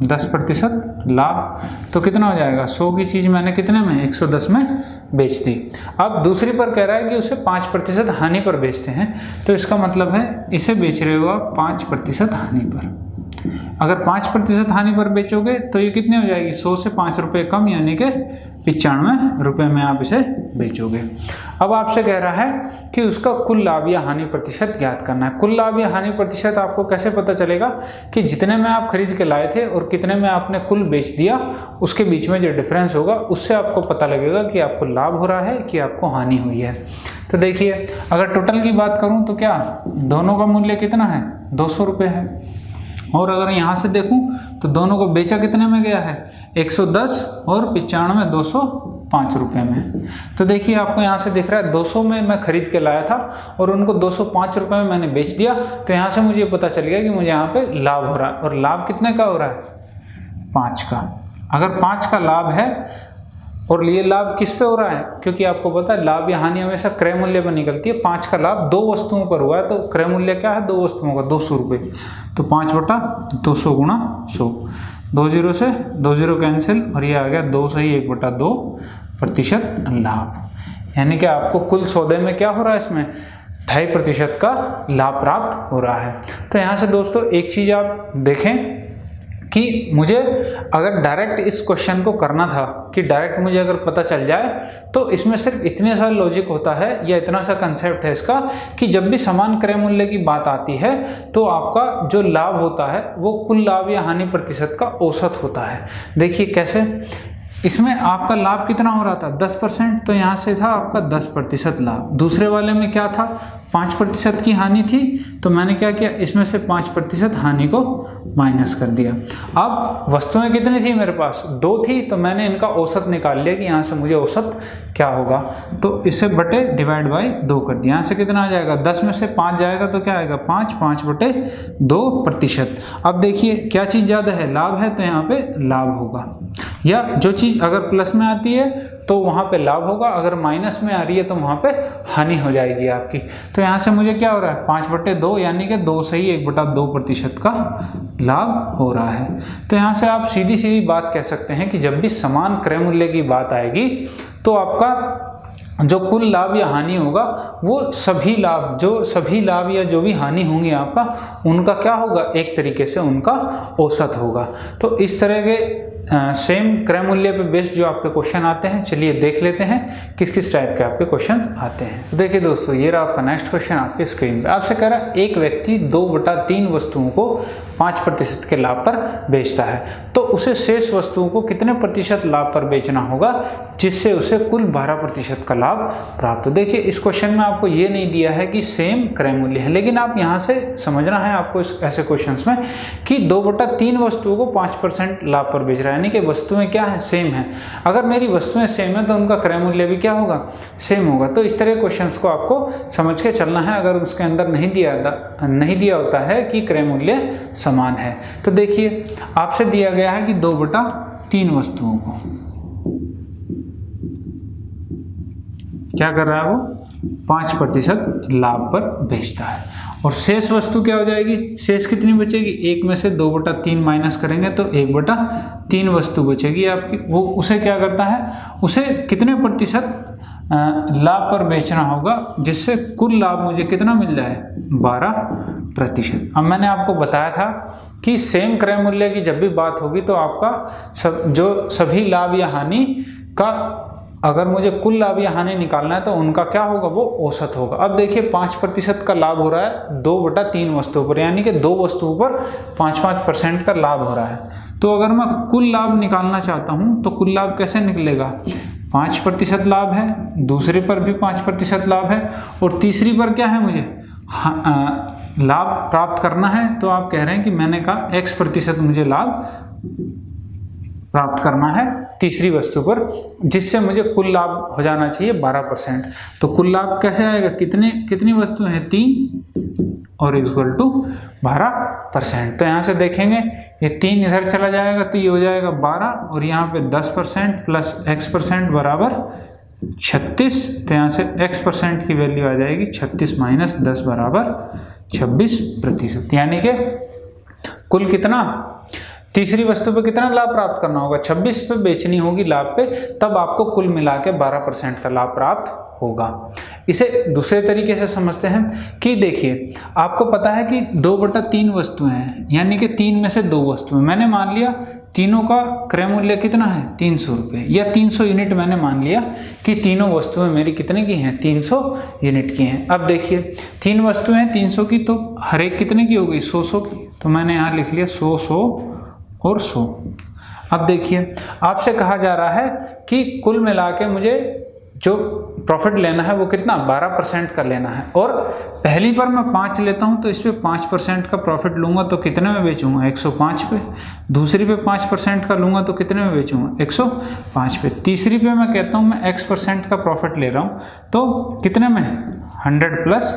Speaker 1: 10% लाभ, तो कितना हो जाएगा 100 की चीज़ मैंने कितने में 110 में बेच दी। अब दूसरी पर कह रहा है कि उसे 5% हानि पर बेचते हैं, तो इसका मतलब है इसे बेच रहे हो आप 5% हानि पर। अगर 5% हानि पर बेचोगे तो ये कितनी हो जाएगी 100 से 5 रुपये कम, यानी कि 95 रुपये में आप इसे बेचोगे। अब आपसे कह रहा है कि उसका कुल लाभ या हानि प्रतिशत ज्ञात करना है। कुल लाभ या हानि प्रतिशत आपको कैसे पता चलेगा कि जितने में आप खरीद के लाए थे और कितने में आपने कुल बेच दिया, उसके बीच में जो डिफरेंस होगा उससे आपको पता लगेगा कि आपको लाभ हो रहा है कि आपको हानि हुई है। तो देखिए, अगर टोटल की बात करूं तो क्या दोनों का मूल्य कितना है 200 रुपये है, और अगर यहाँ से देखूं तो दोनों को बेचा कितने में गया है 110 और 95 205 रुपये में। तो देखिए, आपको यहाँ से दिख रहा है 200 में मैं खरीद के लाया था और उनको 205 रुपये में मैंने बेच दिया। तो यहाँ से मुझे पता चल गया कि मुझे यहाँ पे लाभ हो रहा है, और लाभ कितने का हो रहा है 5 का। अगर 5 का लाभ है और ये लाभ किस पे हो रहा है, क्योंकि आपको पता है लाभ या हानि हमेशा क्रय मूल्य पर निकलती है। 5 का लाभ 2 वस्तुओं पर हुआ है, तो क्रय मूल्य क्या है 2 वस्तुओं का 200 रुपये, तो 5/200 गुणा 100, 2 0 से 2 0 कैंसिल, और ये आ गया 2 से ही 1/2% लाभ, यानी कि आपको कुल सौदे में क्या हो रहा है इसमें 2.5% का लाभ प्राप्त हो रहा है। तो यहाँ से दोस्तों एक चीज़ आप देखें कि मुझे अगर डायरेक्ट इस क्वेश्चन को करना था कि डायरेक्ट मुझे अगर पता चल जाए, तो इसमें सिर्फ इतने सा लॉजिक होता है या इतना सा कंसेप्ट है इसका कि जब भी समान क्रय मूल्य की बात आती है तो आपका जो लाभ होता है वो कुल लाभ या हानि प्रतिशत का औसत होता है। देखिए कैसे, इसमें आपका लाभ कितना हो रहा था 10%, तो यहाँ से था आपका 10% लाभ। दूसरे वाले में क्या था 5% की हानि थी, तो मैंने क्या किया इसमें से 5% हानि को माइनस कर दिया। अब वस्तुएं कितनी थी मेरे पास 2 थी, तो मैंने इनका औसत निकाल लिया कि यहाँ से मुझे औसत क्या होगा, तो इसे बटे डिवाइड बाई 2 कर दिया। यहाँ से कितना आ जाएगा 10 में से 5 जाएगा तो क्या आएगा 5 बटे 2%। अब देखिए क्या चीज़ ज़्यादा है, लाभ है तो यहाँ पे लाभ होगा, या जो चीज़ अगर प्लस में आती है तो वहाँ पे लाभ होगा, अगर माइनस में आ रही है तो वहाँ पे हानि हो जाएगी आपकी। तो यहाँ से मुझे क्या हो रहा है 5/2 यानी कि 2 से ही 1/2% का लाभ हो रहा है। तो यहाँ से आप सीधी सीधी बात कह सकते हैं कि जब भी समान क्रय मूल्य की बात आएगी तो आपका जो कुल लाभ या हानि होगा वो सभी लाभ या जो भी हानि होंगी आपका उनका क्या होगा, एक तरीके से उनका औसत होगा। तो इस तरह के सेम क्रय मूल्य पे बेस्ड जो आपके क्वेश्चन आते हैं, चलिए देख लेते हैं किस किस टाइप के आपके क्वेश्चन आते हैं। तो देखिए दोस्तों, ये रहा आपका नेक्स्ट क्वेश्चन आपके स्क्रीन पे। आपसे कह रहा है एक व्यक्ति 2/3 वस्तुओं को 5% के लाभ पर बेचता है, तो उसे शेष वस्तुओं को कितने प्रतिशत लाभ पर बेचना होगा जिससे उसे कुल 12% का लाभ प्राप्त हो। देखिए इस क्वेश्चन में आपको ये नहीं दिया है कि सेम क्रय मूल्य है, लेकिन आप यहाँ से समझना है आपको ऐसे क्वेश्चंस में कि 2/3 वस्तुओं को 5% लाभ पर बेच रहा है, यानी कि वस्तुएं क्या है सेम है। अगर मेरी वस्तुएं सेम है तो उनका क्रय मूल्य भी क्या होगा, सेम होगा। तो इस तरह क्वेश्चंस को आपको समझ के चलना है, अगर उसके अंदर नहीं दिया होता है कि क्रय मूल्य समान है। तो देखिए आपसे दिया गया है कि 2/3 वस्तुओं को क्या कर रहा है, वो 5% लाभ पर बेचता है, और शेष वस्तु क्या हो जाएगी, शेष कितनी बचेगी, 1 में से 2/3 माइनस करेंगे तो 1/3 वस्तु बचेगी आपकी। वो उसे क्या करता है, उसे कितने प्रतिशत लाभ पर बेचना होगा जिससे कुल लाभ मुझे कितना मिल जाए 12%। अब मैंने आपको बताया था कि सेम क्रय मूल्य की जब भी बात होगी तो आपका जो सभी लाभ या हानि का, अगर मुझे कुल लाभ या हानि निकालना है तो उनका क्या होगा, वो औसत होगा। अब देखिए 5% का लाभ हो रहा है 2/3 वस्तुओं पर, यानी कि 2 वस्तुओं पर 5% का लाभ हो रहा है। तो अगर मैं कुल लाभ निकालना चाहता हूँ तो कुल लाभ कैसे निकलेगा, 5% लाभ है, दूसरे पर भी 5% लाभ है, और तीसरी पर क्या है मुझे लाभ प्राप्त करना है। तो आप कह रहे हैं कि मैंने कहा X% मुझे लाभ प्राप्त करना है तीसरी वस्तु पर, जिससे मुझे कुल लाभ हो जाना चाहिए 12%। तो कुल लाभ कैसे आएगा, कितनी वस्तुएं हैं 3 और इक्वल टू 12%। तो यहाँ से देखेंगे ये 3 इधर चला जाएगा तो ये हो जाएगा 12, और यहाँ पे 10% प्लस X% बराबर 36। तो यहाँ से X% की वैल्यू आ जाएगी 36 माइनस 10 बराबर 26%, यानी कि कुल कितना, तीसरी वस्तु पे कितना लाभ प्राप्त करना होगा, 26 पे बेचनी होगी लाभ पे, तब आपको कुल मिला के 12% का लाभ प्राप्त होगा। इसे दूसरे तरीके से समझते हैं कि देखिए आपको पता है कि 2/3 वस्तुएं हैं, यानी कि 3 में से 2 वस्तुएं, मैंने मान लिया तीनों का क्रय मूल्य कितना है 300 रुपये या 300 यूनिट। मैंने मान लिया कि तीनों वस्तुएं मेरी कितने की हैं 300 यूनिट की हैं। अब देखिए 3 वस्तुएं हैं 300 की, तो हर एक कितने की हो गई 100 की, तो मैंने यहाँ लिख लिया 100 और 100। अब देखिए आपसे कहा जा रहा है कि कुल मिला के मुझे जो प्रॉफिट लेना है वो कितना 12% का लेना है, और पहली बार मैं 5 लेता हूँ तो इस पर 5% का प्रॉफिट लूँगा तो कितने में बेचूँगा 105 पे, दूसरी पे 5% का लूँगा तो कितने में बेचूँगा 105 पे, तीसरी पे मैं कहता हूँ मैं X% का प्रॉफिट ले रहा हूँ तो कितने में 100 प्लस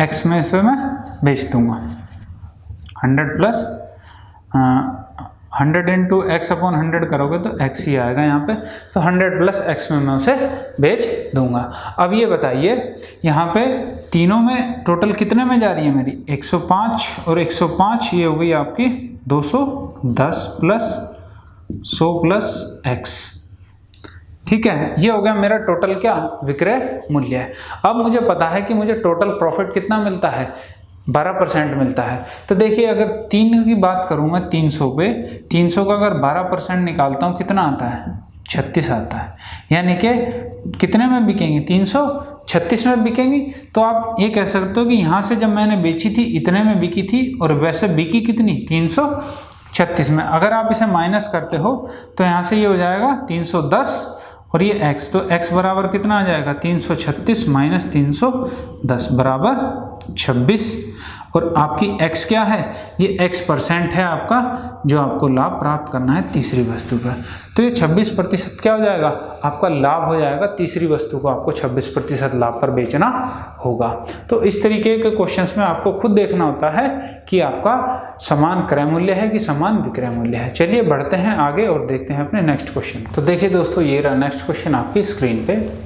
Speaker 1: X में से मैं बेच दूँगा, 100 प्लस 100 इंटू X/100 करोगे तो X ही आएगा यहाँ पे, तो 100 प्लस X में मैं उसे बेच दूंगा। अब ये बताइए यहाँ पे तीनों में टोटल कितने में जा रही है मेरी 105 और 105, ये हो गई आपकी 210 प्लस 100 प्लस X, ठीक है। ये हो गया मेरा टोटल क्या विक्रय मूल्य है। अब मुझे पता है कि मुझे टोटल प्रॉफिट कितना मिलता है 12% मिलता है। तो देखिए अगर 3 की बात करूँ मैं 300 पे, 300 का अगर 12% निकालता हूँ कितना आता है 36 आता है, यानी कि कितने में बिकेंगी 336 में बिकेंगी। तो आप ये कह सकते हो कि यहाँ से जब मैंने बेची थी इतने में बिकी थी और वैसे बिकी कितनी 36 में। अगर आप इसे माइनस करते हो तो यहाँ से ये हो जाएगा 310 और ये x, तो x बराबर कितना आ जाएगा 336 माइनस 310 बराबर 26। और आपकी x क्या है, ये x% है आपका, जो आपको लाभ प्राप्त करना है तीसरी वस्तु पर। तो ये 26% क्या हो जाएगा, आपका लाभ हो जाएगा। तीसरी वस्तु को आपको 26% लाभ पर बेचना होगा। तो इस तरीके के क्वेश्चंस में आपको खुद देखना होता है कि आपका समान क्रय मूल्य है कि समान विक्रय मूल्य है। चलिए बढ़ते हैं आगे और देखते हैं अपने नेक्स्ट क्वेश्चन। तो देखिए दोस्तों, ये रहा नेक्स्ट क्वेश्चन आपकी स्क्रीन पे।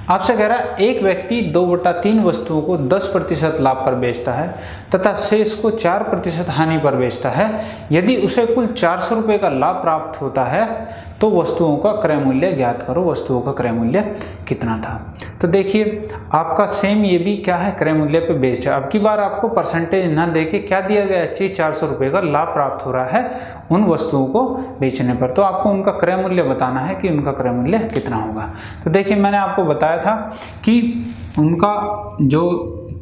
Speaker 1: आपसे कह रहा है एक व्यक्ति 2/3 वस्तुओं को 10% लाभ पर बेचता है तथा शेष को 4% हानि पर बेचता है। यदि उसे कुल 400 रुपये का लाभ प्राप्त होता है तो वस्तुओं का क्रय मूल्य ज्ञात करो। वस्तुओं का क्रय मूल्य कितना था। तो देखिए आपका सेम ये भी क्या है, क्रय मूल्य पे बेस्ड है। अब की बार आपको परसेंटेज ना देके क्या दिया गया है, 400 रुपये का लाभ प्राप्त हो रहा है उन वस्तुओं को बेचने पर। तो आपको उनका क्रय मूल्य बताना है कि उनका क्रय मूल्य कितना होगा। तो देखिए मैंने आपको बताया था कि उनका जो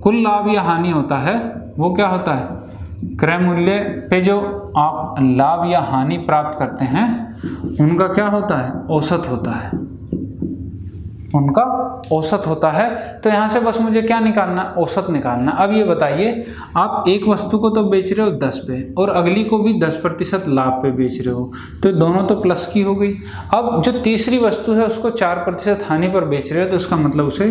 Speaker 1: कुल लाभ या हानि होता है वो क्या होता है, क्रय मूल्य पे जो आप लाभ या हानि प्राप्त करते हैं उनका क्या होता है, औसत होता है, उनका औसत होता है। तो यहाँ से बस मुझे क्या निकालना, औसत निकालना। अब ये बताइए, आप एक वस्तु को तो बेच रहे हो 10 पे और अगली को भी 10% लाभ पे बेच रहे हो, तो दोनों तो प्लस की हो गई। अब जो तीसरी वस्तु है उसको 4% हानि पर बेच रहे हो, तो इसका मतलब उसे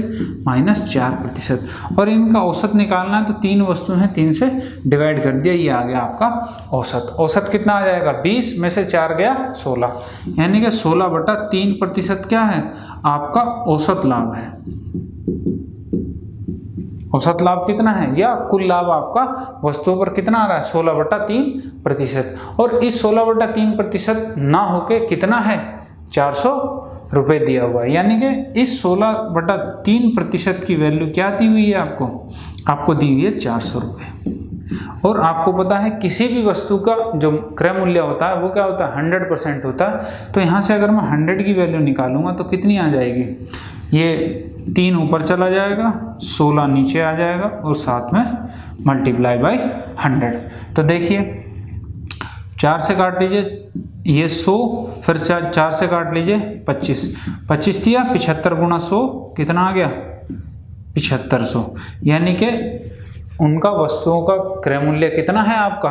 Speaker 1: -4%। और इनका औसत निकालना है, तो 3 वस्तु हैं, 3 से डिवाइड कर दिया, ये आ गया आपका औसत। औसत कितना आ जाएगा, 20 में से 4 गया 16, यानी कि 16/3% क्या है, आपका औसत लाभ है। औसत लाभ कितना है, या कुल लाभ आपका वस्तुओं पर कितना आ रहा है, 16/3%। और इस 16/3% ना होके कितना है, 400 रुपये दिया हुआ है। यानी कि इस 16/3% की वैल्यू क्या दी हुई है आपको दी हुई है 400 रुपये। और आपको पता है किसी भी वस्तु का जो क्रय मूल्य होता है वो क्या होता है, 100% होता है। तो यहाँ से अगर मैं 100 की वैल्यू निकालूंगा तो कितनी आ जाएगी, ये 3 ऊपर चला जाएगा, 16 नीचे आ जाएगा और साथ में मल्टीप्लाई बाय 100। तो देखिए 4 से काट लीजिए ये 100, फिर 4 से काट लीजिए 25 दिया, 75 गुणा 100 कितना आ गया, 7500। यानी कि उनका वस्तुओं का क्रय मूल्य कितना है आपका,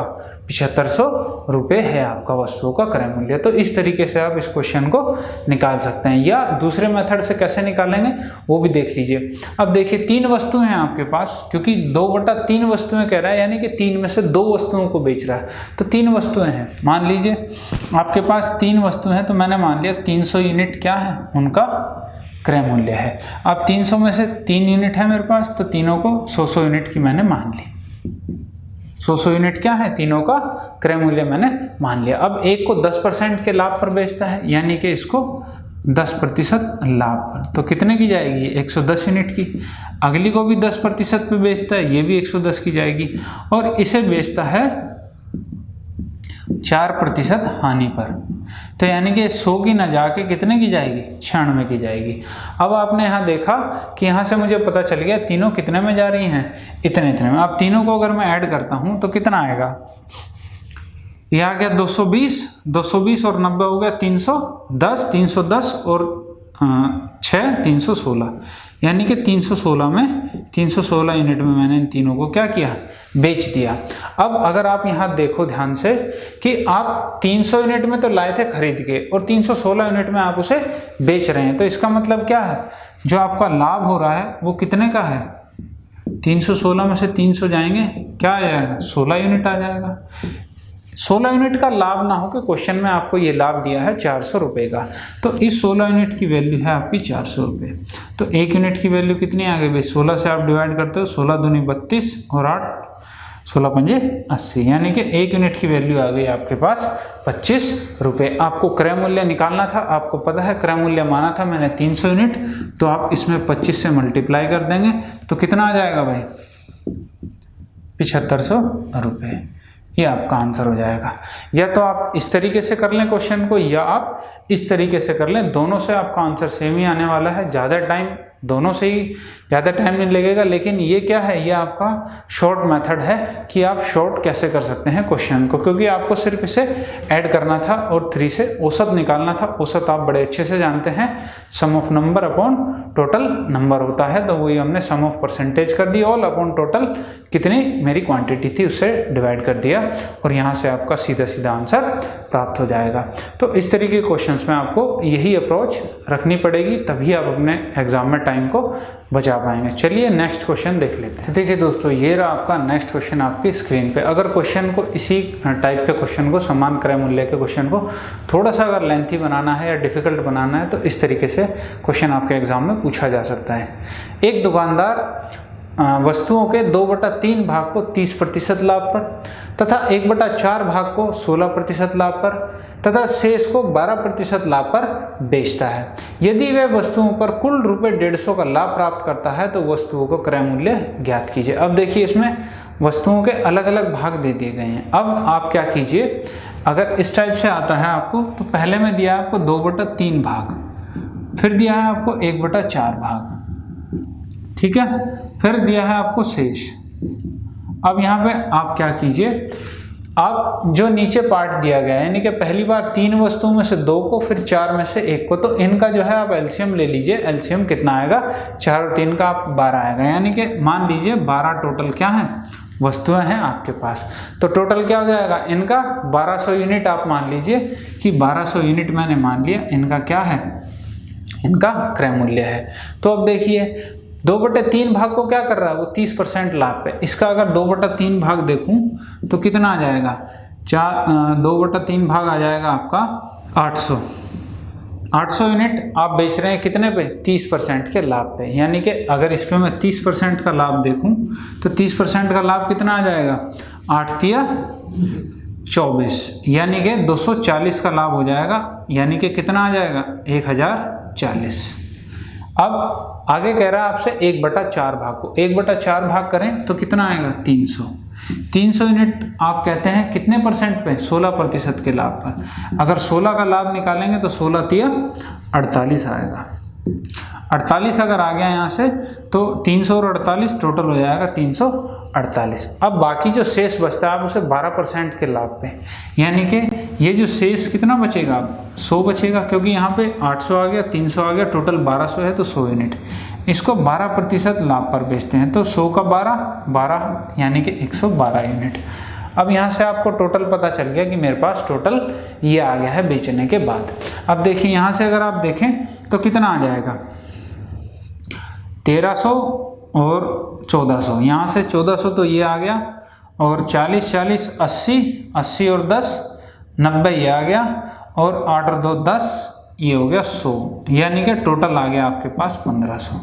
Speaker 1: 7500 रुपये है आपका वस्तुओं का क्रय मूल्य। तो इस तरीके से आप इस क्वेश्चन को निकाल सकते हैं, या दूसरे मेथड से कैसे निकालेंगे वो भी देख लीजिए। अब देखिए 3 वस्तुएं हैं आपके पास, क्योंकि 2/3 वस्तुएं कह रहा है, यानी कि 3 में से 2 वस्तुओं को बेच रहा है। तो 3 वस्तुएं हैं, मान लीजिए आपके पास 3 वस्तुएं हैं, तो मैंने मान लिया 300 यूनिट क्या है उनका क्रय मूल्य है। अब 300 में से 3 यूनिट है मेरे पास, तो तीनों को 100 यूनिट की मैंने मान ली। 100 यूनिट क्या है, तीनों का क्रय मूल्य मैंने मान लिया। अब एक को 10% के लाभ पर बेचता है, यानी कि इसको 10% लाभ पर, तो कितने की जाएगी, 110 यूनिट की। अगली को भी 10% पे बेचता है, ये भी 110 की जाएगी। और इसे बेचता है 4% हानि पर, तो यानी कि 100 की ना जाके कितने की जाएगी, 96 की जाएगी। अब आपने यहाँ देखा कि यहाँ से मुझे पता चल गया तीनों कितने में जा रही हैं, इतने में। अब तीनों को अगर मैं ऐड करता हूँ तो कितना आएगा, ये आ गया 220 और 90 हो गया 310 और 6 316, यानी कि 316 यूनिट में मैंने इन तीनों को क्या किया, बेच दिया। अब अगर आप यहाँ देखो ध्यान से कि आप 300 यूनिट में तो लाए थे खरीद के और 316 यूनिट में आप उसे बेच रहे हैं, तो इसका मतलब क्या है, जो आपका लाभ हो रहा है वो कितने का है, 316 में से 300 जाएंगे, क्या आ जाएगा, 16 यूनिट आ जाएगा। 16 यूनिट का लाभ ना हो कि क्वेश्चन में आपको ये लाभ दिया है 400 रुपये का, तो इस 16 यूनिट की वैल्यू है आपकी 400 रुपये। तो 1 यूनिट की वैल्यू कितनी आ गई भाई, 16 से आप डिवाइड करते हो, 16 दूनी 32 और 8 16 पंजे 80, यानी कि 1 यूनिट की वैल्यू आ गई आपके पास 25 रुपये। आपको क्रय मूल्य निकालना था, आपको पता है क्रय मूल्य माना था मैंने 300 यूनिट, तो आप इसमें 25 से मल्टीप्लाई कर देंगे तो कितना आ जाएगा भाई, 7500 रुपये। ये आपका आंसर हो जाएगा। या तो आप इस तरीके से कर लें क्वेश्चन को, या आप इस तरीके से कर लें, दोनों से आपका आंसर सेम ही आने वाला है। ज़्यादा टाइम दोनों से ही ज़्यादा टाइम नहीं लगेगा, लेकिन ये क्या है, ये आपका शॉर्ट मेथड है कि आप शॉर्ट कैसे कर सकते हैं क्वेश्चन को, क्योंकि आपको सिर्फ इसे ऐड करना था और 3 से औसत निकालना था। औसत आप बड़े अच्छे से जानते हैं, sum of number upon total number होता है, तो वही हमने सम ऑफ परसेंटेज कर दी, ऑल अपॉन टोटल कितनी मेरी क्वांटिटी थी उससे डिवाइड कर दिया, और यहाँ से आपका सीधा सीधा आंसर प्राप्त हो जाएगा। तो इस तरीके के क्वेश्चंस में आपको यही अप्रोच रखनी पड़ेगी, तभी आप अपने एग्जाम में टाइम को बचा पाएंगे। चलिए नेक्स्ट क्वेश्चन देख लेते हैं। तो देखिए दोस्तों, ये रहा आपका नेक्स्ट क्वेश्चन आपकी स्क्रीन पे। अगर क्वेश्चन को इसी टाइप के क्वेश्चन को, समान क्रय मूल्य के क्वेश्चन को थोड़ा सा अगर लेंथी बनाना है या डिफिकल्ट बनाना है, तो इस तरीके से क्वेश्चन आपके एग्जाम में पूछा जा सकता है। एक दुकानदार वस्तुओं के 2/3 भाग को 30% लाभ पर तथा 1/4 भाग को 16% लाभ पर तथा शेष को 12% लाभ पर बेचता है। यदि वह वस्तुओं पर कुल ₹150 का लाभ प्राप्त करता है तो वस्तुओं को क्रय मूल्य ज्ञात कीजिए। अब देखिए, इसमें वस्तुओं के अलग अलग भाग दे दिए गए हैं। अब आप क्या कीजिए, अगर इस टाइप से आता है आपको, तो पहले में दिया है आपको 2/3 भाग, फिर दिया है आपको 1/4 भाग, ठीक है, फिर दिया है आपको शेष। अब यहाँ पे आप क्या कीजिए, आप जो नीचे पार्ट दिया गया है, यानी कि पहली बार 3 वस्तुओं में से 2 को, फिर 4 में से 1 को, तो इनका जो है आप एलसीएम ले लीजिए। एलसीएम कितना आएगा, 4 और 3 का आप 12 आएगा, यानी कि मान लीजिए 12 टोटल क्या है वस्तुएं हैं आपके पास। तो टोटल क्या हो जाएगा, इनका 1200 यूनिट आप मान लीजिए कि 1200 यूनिट मैंने मान लिया, इनका क्या है, इनका क्रय मूल्य है। तो अब देखिए 2/3 भाग को क्या कर रहा है वो 30% लाभ पे। इसका अगर 2/3 भाग देखूं तो कितना आ जाएगा, 2/3 भाग आ जाएगा आपका 800 यूनिट आप बेच रहे हैं कितने पे, 30% के लाभ पे। यानी कि अगर इस पे मैं 30% का लाभ देखूं तो 30% का लाभ कितना आ जाएगा, 8 तिया 24, यानी कि 240 का लाभ हो जाएगा, यानी कि कितना आ जाएगा 1040। अब आगे कह रहा है आपसे 1/4 भाग को, 1/4 भाग करें तो कितना आएगा 300 यूनिट आप कहते हैं कितने परसेंट पे, 16% के लाभ पर। अगर 16 का लाभ निकालेंगे तो 16 तिया 48 आएगा। 48 अगर आ गया यहाँ से तो 300 और 48 टोटल हो जाएगा 348। अब बाकी जो शेष बचता है आप उसे 12% के लाभ पे, यानी कि ये जो शेष कितना बचेगा, 100 बचेगा, क्योंकि यहाँ पे 800 आ गया, 300 आ गया, टोटल 1200 है तो 100 यूनिट। इसको 12% लाभ पर बेचते हैं तो 100 का 12 यानी कि 112 यूनिट। अब यहाँ से आपको टोटल पता चल गया कि मेरे पास टोटल ये आ गया है बेचने के बाद। अब देखिए यहाँ से अगर आप देखें तो कितना आ जाएगा, 1300 और 1400, यहाँ से 1400 तो ये आ गया, और 40 40 80 और 10 90 ये आ गया, और 8 और 2 10 ये हो गया 100, यानी कि टोटल आ गया आपके पास 1500।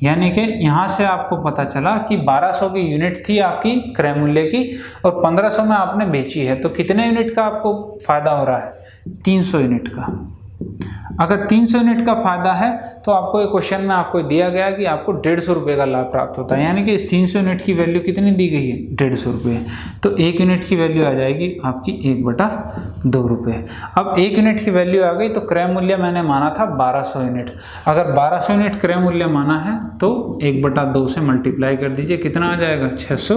Speaker 1: यानी कि यहाँ से आपको पता चला कि 1200 की यूनिट थी आपकी क्रय मूल्य की, और 1500 में आपने बेची है, तो कितने यूनिट का आपको फायदा हो रहा है, 300 यूनिट का। अगर 300 यूनिट का फायदा है तो आपको एक क्वेश्चन में आपको दिया गया कि आपको 150 रुपये का लाभ प्राप्त होता है, यानी कि इस 300 यूनिट की वैल्यू कितनी दी गई है, 150 रुपये। तो 1 यूनिट की वैल्यू आ जाएगी आपकी 1/2 रुपये। अब 1 यूनिट की वैल्यू आ गई तो क्रय मूल्य मैंने माना था 1200 यूनिट। अगर 1200 यूनिट क्रय मूल्य माना है तो 1/2 से मल्टीप्लाई कर दीजिए, कितना आ जाएगा 600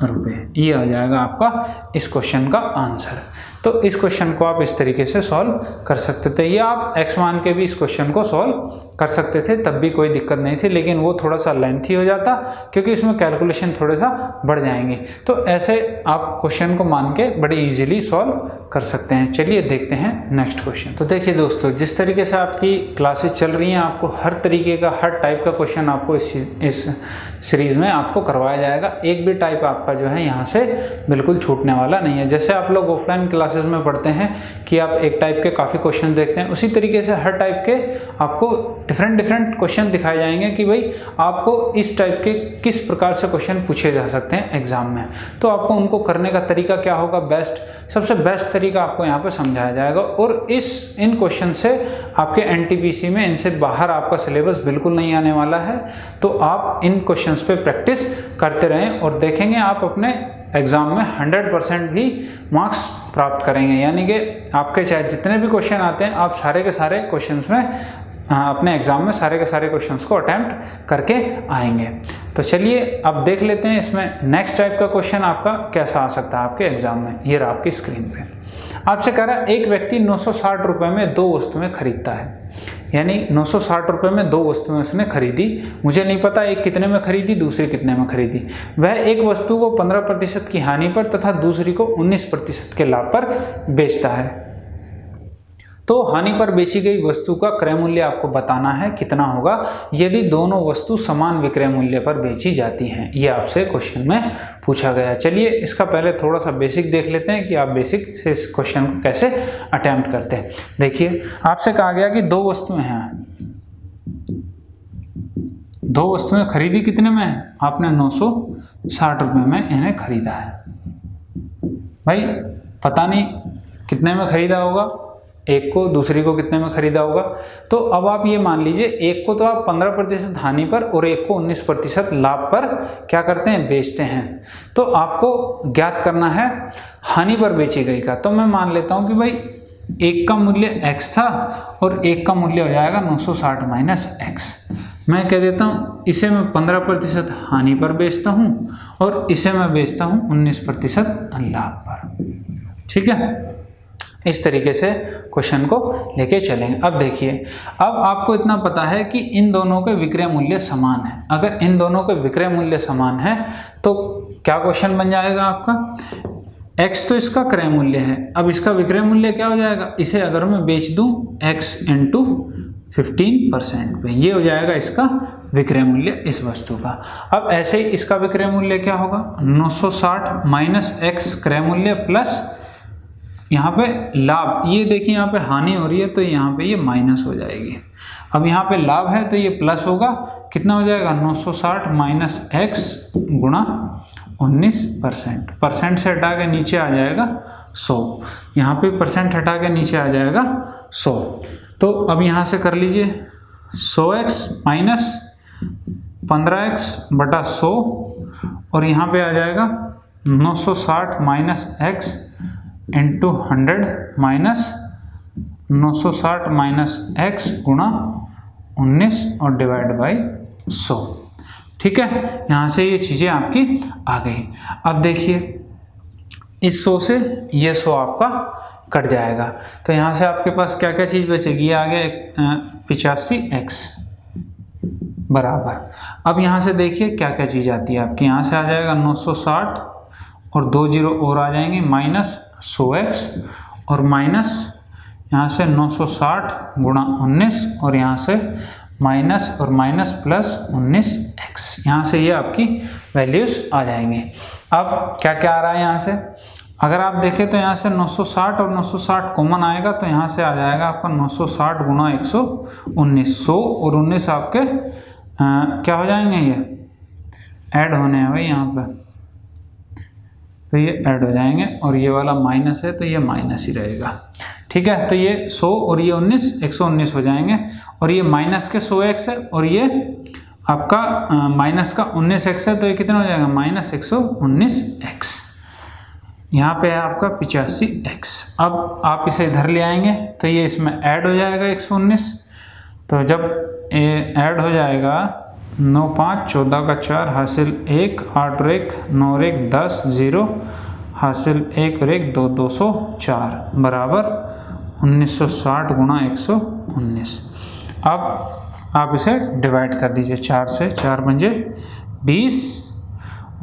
Speaker 1: रुपये। ये आ जाएगा आपका इस क्वेश्चन का आंसर। तो इस क्वेश्चन को आप इस तरीके से सॉल्व कर सकते थे, या आप x मान के भी इस क्वेश्चन को सॉल्व कर सकते थे, तब भी कोई दिक्कत नहीं थी, लेकिन वो थोड़ा सा लेंथी हो जाता क्योंकि इसमें कैलकुलेशन थोड़े सा बढ़ जाएंगे। तो ऐसे आप क्वेश्चन को मान के बड़ी इजीली सॉल्व कर सकते हैं। चलिए देखते हैं नेक्स्ट क्वेश्चन। तो देखिए दोस्तों, जिस तरीके से आपकी क्लासेस चल रही हैं, आपको हर तरीके का, हर टाइप का क्वेश्चन आपको इस सीरीज़ में आपको करवाया जाएगा। एक भी टाइप आपका जो है यहाँ से बिल्कुल छूटने वाला नहीं है। जैसे आप लोग ऑफलाइन क्लासेस में पढ़ते हैं कि आप एक टाइप के काफ़ी क्वेश्चन देखते हैं, उसी तरीके से हर टाइप के आपको डिफरेंट क्वेश्चन दिखाए जाएंगे कि भाई आपको इस टाइप के किस प्रकार से क्वेश्चन पूछे जा सकते हैं एग्जाम में। तो आपको उनको करने का तरीका क्या होगा, सबसे बेस्ट तरीका आपको यहाँ पे समझाया जाएगा। और इन क्वेश्चन से आपके एनटीपीसी में, इनसे बाहर आपका सिलेबस बिल्कुल नहीं आने वाला है। तो आप इन क्वेश्चंस पे प्रैक्टिस करते रहें और देखेंगे आप अपने एग्जाम में 100% भी मार्क्स प्राप्त करेंगे। यानी कि आपके चाहे जितने भी क्वेश्चन आते हैं, आप सारे के सारे क्वेश्चंस में अपने एग्ज़ाम में सारे के सारे क्वेश्चंस को अटैम्प्ट करके आएंगे। तो चलिए अब देख लेते हैं इसमें नेक्स्ट टाइप का क्वेश्चन आपका कैसा आ सकता है आपके एग्ज़ाम में। ये रहा आपकी स्क्रीन पे, आपसे कह रहा है एक व्यक्ति 960 रुपये में 2 वस्तुएं खरीदता है, यानी 960 रुपये में 2 वस्तुएं उसने खरीदी। मुझे नहीं पता एक कितने में खरीदी, दूसरी कितने में खरीदी। वह एक वस्तु को 15% की हानि पर तथा दूसरी को 19% के लाभ पर बेचता है। तो हानि पर बेची गई वस्तु का क्रय मूल्य आपको बताना है कितना होगा यदि दोनों वस्तु समान विक्रय मूल्य पर बेची जाती हैं। ये आपसे क्वेश्चन में पूछा गया है। चलिए इसका पहले थोड़ा सा बेसिक देख लेते हैं कि आप बेसिक से इस क्वेश्चन को कैसे अटेम्प्ट करते हैं। देखिए आपसे कहा गया कि 2 वस्तुएं हैं, 2 वस्तुएं खरीदी कितने में है, आपने 960 रुपये में इन्हें खरीदा है। भाई पता नहीं कितने में खरीदा होगा, एक को, दूसरी को कितने में खरीदा होगा। तो अब आप ये मान लीजिए एक को तो आप 15% हानि पर और एक को 19% लाभ पर क्या करते हैं, बेचते हैं। तो आपको ज्ञात करना है हानि पर बेची गई का। तो मैं मान लेता हूँ कि भाई एक का मूल्य x था और एक का मूल्य हो जाएगा 960 माइनस x। मैं कह देता हूँ इसे मैं 15% हानि पर बेचता हूँ और इसे मैं बेचता हूँ 19% लाभ पर। ठीक है, इस तरीके से क्वेश्चन को लेके चलेंगे। अब देखिए, अब आपको इतना पता है कि इन दोनों के विक्रय मूल्य समान है। अगर इन दोनों के विक्रय मूल्य समान है तो क्या क्वेश्चन बन जाएगा आपका, x तो इसका क्रय मूल्य है, अब इसका विक्रय मूल्य क्या हो जाएगा, इसे अगर मैं बेच दूं x इंटू 15% पे, ये हो जाएगा इसका विक्रय मूल्य इस वस्तु का। अब ऐसे ही इसका विक्रय मूल्य क्या होगा, 960 माइनस x क्रय मूल्य प्लस यहाँ पे लाभ। ये देखिए यहाँ पे हानि हो रही है तो यहाँ पे ये माइनस हो जाएगी। अब यहाँ पे लाभ है तो ये प्लस होगा, कितना हो जाएगा 960 माइनस x गुणा 19%। परसेंट से हटा के नीचे आ जाएगा 100, यहाँ पे परसेंट हटा के नीचे आ जाएगा 100। तो अब यहाँ से कर लीजिए 100x माइनस 15x बटा 100 और यहाँ पे आ जाएगा 960 minus x into 100 minus 960 minus x गुणा 19 और डिवाइड बाई 100। ठीक है, यहाँ से ये चीज़ें आपकी आ गई। अब देखिए इस 100 से ये 100 आपका कट जाएगा तो यहाँ से आपके पास क्या क्या चीज़ बचेगी, ये आ गया 85x बराबर। अब यहाँ से देखिए क्या क्या चीज़ आती है आपकी, यहाँ से आ जाएगा 960 और 2 जीरो और आ जाएंगे माइनस 100x और माइनस यहाँ से 960 गुणा 19 और यहाँ से माइनस और माइनस प्लस 19x। यहाँ से ये आपकी वैल्यूज़ आ जाएंगी। अब क्या क्या आ रहा है यहाँ से, अगर आप देखें तो यहाँ से 960 और 960 कॉमन आएगा तो यहाँ से आ जाएगा आपका 960 गुणा 119, 100 और 19 आपके क्या हो जाएंगे, ये ऐड होने हैं भाई यहाँ पे, तो ये ऐड हो जाएंगे और ये वाला माइनस है तो ये माइनस ही रहेगा। ठीक है, तो ये 100 और ये 19 119 हो जाएंगे और ये माइनस के 100x है और ये आपका माइनस का 19x है तो ये कितना हो जाएगा माइनस 119x। यहाँ पे है आपका 85x। अब आप इसे इधर ले आएंगे तो ये इसमें ऐड हो जाएगा 119। तो जब ऐड हो जाएगा 9 5 14 का 4 हासिल 1 8 और 1 9 और 1 10 0 हासिल 1 और 1 2 204 बराबर 1960 गुणा 119। अब आप इसे डिवाइड कर दीजिए 4 से, 4 पंजे 20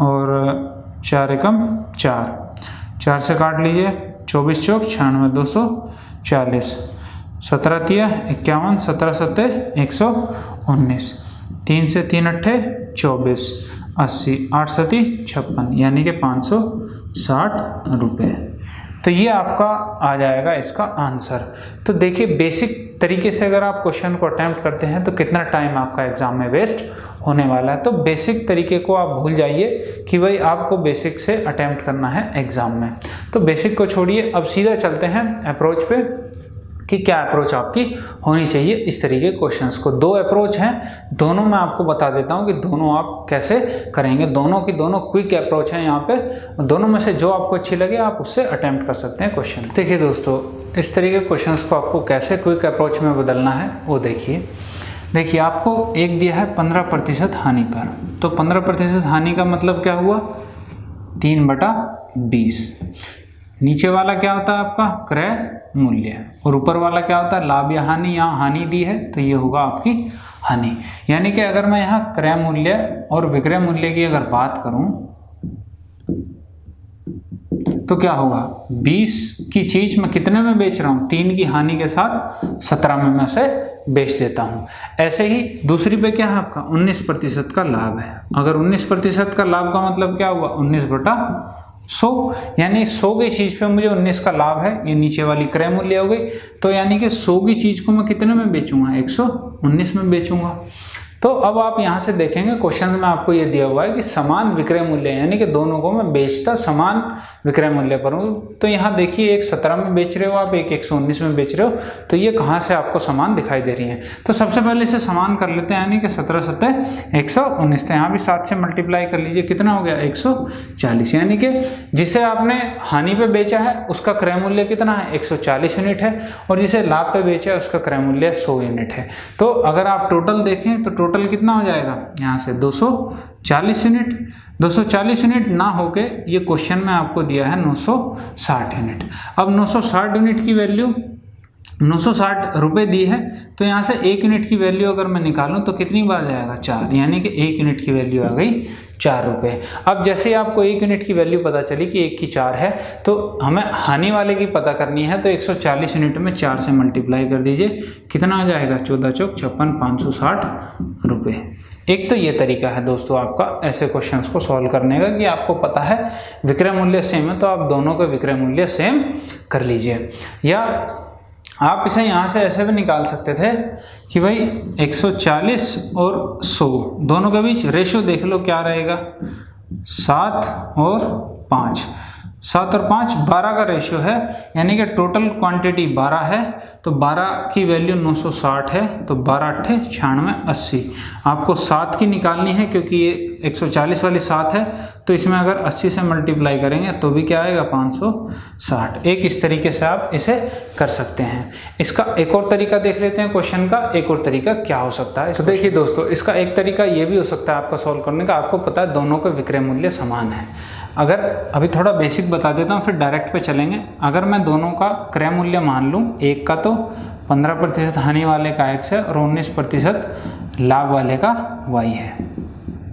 Speaker 1: और 4 एकम 4, 4 से काट लीजिए 24 चौक 96 240, 17 तिया 51 17 सत्ते 119, 3 से 3 अट्ठे 24, 80 8 सती 56 यानी कि 560 रुपये। तो ये आपका आ जाएगा इसका आंसर। तो देखिए बेसिक तरीके से अगर आप क्वेश्चन को अटैम्प्ट करते हैं तो कितना टाइम आपका एग्जाम में वेस्ट होने वाला है। तो बेसिक तरीके को आप भूल जाइए कि भाई आपको बेसिक से अटैम्प्ट करना है एग्जाम में। तो बेसिक को छोड़िए, अब सीधा चलते हैं अप्रोच पे। कि क्या अप्रोच आपकी होनी चाहिए इस तरीके के क्वेश्चंस को। 2 अप्रोच हैं, दोनों मैं आपको बता देता हूं कि दोनों आप कैसे करेंगे। दोनों की दोनों क्विक अप्रोच हैं यहाँ पे, दोनों में से जो आपको अच्छी लगे आप उससे अटेम्प्ट कर सकते हैं क्वेश्चन। देखिए दोस्तों, इस तरीके के क्वेश्चंस को आपको कैसे क्विक अप्रोच में बदलना है वो देखिए आपको एक दिया है 15% हानि पर, तो 15% हानि का मतलब क्या हुआ 3/20। नीचे वाला क्या होता है आपका क्रय मूल्य, और ऊपर वाला क्या होता है लाभ या हानि। यहाँ हानि दी है तो ये होगा आपकी हानि। यानी कि अगर मैं यहाँ क्रय मूल्य और विक्रय मूल्य की अगर बात करूं तो क्या होगा 20 की चीज मैं कितने में बेच रहा हूँ 3 की हानि के साथ 17 में मैं उसे बेच देता हूँ। ऐसे ही दूसरी पे क्या है आपका 19% का लाभ है। अगर 19% का लाभ का मतलब क्या हुआ 19/100, यानी 100 की चीज पे मुझे 19 का लाभ है, ये नीचे वाली क्रय मूल्य हो गई। तो यानी कि 100 की चीज को मैं कितने में बेचूंगा 119 में बेचूंगा। तो अब आप यहाँ से देखेंगे क्वेश्चन में आपको ये दिया हुआ है कि समान विक्रय मूल्य, यानी कि दोनों को मैं बेचता समान विक्रय मूल्य पर हूँ। तो यहाँ देखिए एक 17 में बेच रहे हो आप, एक 119 में बेच रहे हो, तो ये कहाँ से आपको समान दिखाई दे रही है। तो सबसे पहले इसे समान कर लेते हैं, यानी कि 17 × 119। तो यहाँ भी 7 से मल्टीप्लाई कर लीजिए, कितना हो गया 140। यानी कि जिसे आपने हानि पे बेचा है उसका क्रय मूल्य कितना है 140 यूनिट है, और जिसे लाभ पे बेचा है उसका क्रय मूल्य 100 यूनिट है। तो अगर आप टोटल देखें तो टोटल कितना हो जाएगा यहाँ से 240 यूनिट। 240 यूनिट ना होके ये क्वेश्चन में आपको दिया है 960 यूनिट। अब 960 यूनिट की वैल्यू 960 रुपये दी है, तो यहाँ से 1 यूनिट की वैल्यू अगर मैं निकालूं तो कितनी बार जाएगा 4, यानी कि 1 यूनिट की वैल्यू आ गई 4 रुपये। अब जैसे ही आपको 1 यूनिट की वैल्यू पता चली कि 1 की 4 है, तो हमें हानि वाले की पता करनी है। तो 140 यूनिट में 4 से मल्टीप्लाई कर दीजिए, कितना आ जाएगा 14 चौक 56 560 रुपये। एक तो ये तरीका है दोस्तों आपका ऐसे क्वेश्चंस को सॉल्व करने का कि आपको पता है विक्रय मूल्य सेम है तो आप दोनों के विक्रय मूल्य सेम कर लीजिए। या आप इसे यहाँ से ऐसे भी निकाल सकते थे कि भाई 140 और 100 दोनों के बीच रेशियो देख लो क्या रहेगा 7 और 5। 7 और 5 12 का रेशियो है, यानी कि टोटल क्वांटिटी 12 है, तो 12 की वैल्यू 960 है, तो 12 × 8 96 80। आपको 7 की निकालनी है क्योंकि ये 140 वाली 7 है, तो इसमें अगर 80 से मल्टीप्लाई करेंगे तो भी क्या आएगा 560। एक इस तरीके से आप इसे कर सकते हैं। इसका एक और तरीका देख लेते हैं क्वेश्चन का, एक और तरीका क्या हो सकता है। तो देखिए दोस्तों, इसका एक तरीका ये भी हो सकता है आपका सॉल्व करने का। आपको पता है दोनों के विक्रय मूल्य समान है। अगर अभी थोड़ा बेसिक बता देता हूँ फिर डायरेक्ट पे चलेंगे। अगर मैं दोनों का क्रय मूल्य मान लूँ, एक का तो 15% हानि वाले का x है और 19% लाभ वाले का y है,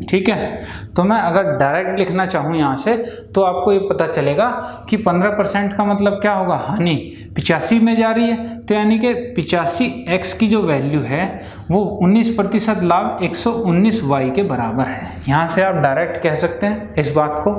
Speaker 1: ठीक है। तो मैं अगर डायरेक्ट लिखना चाहूँ यहाँ से तो आपको ये पता चलेगा कि 15% का मतलब क्या होगा हानि 85 में जा रही है, तो यानी कि 85x की जो वैल्यू है वो 19% लाभ 119y के बराबर है। यहाँ से आप डायरेक्ट कह सकते हैं इस बात को,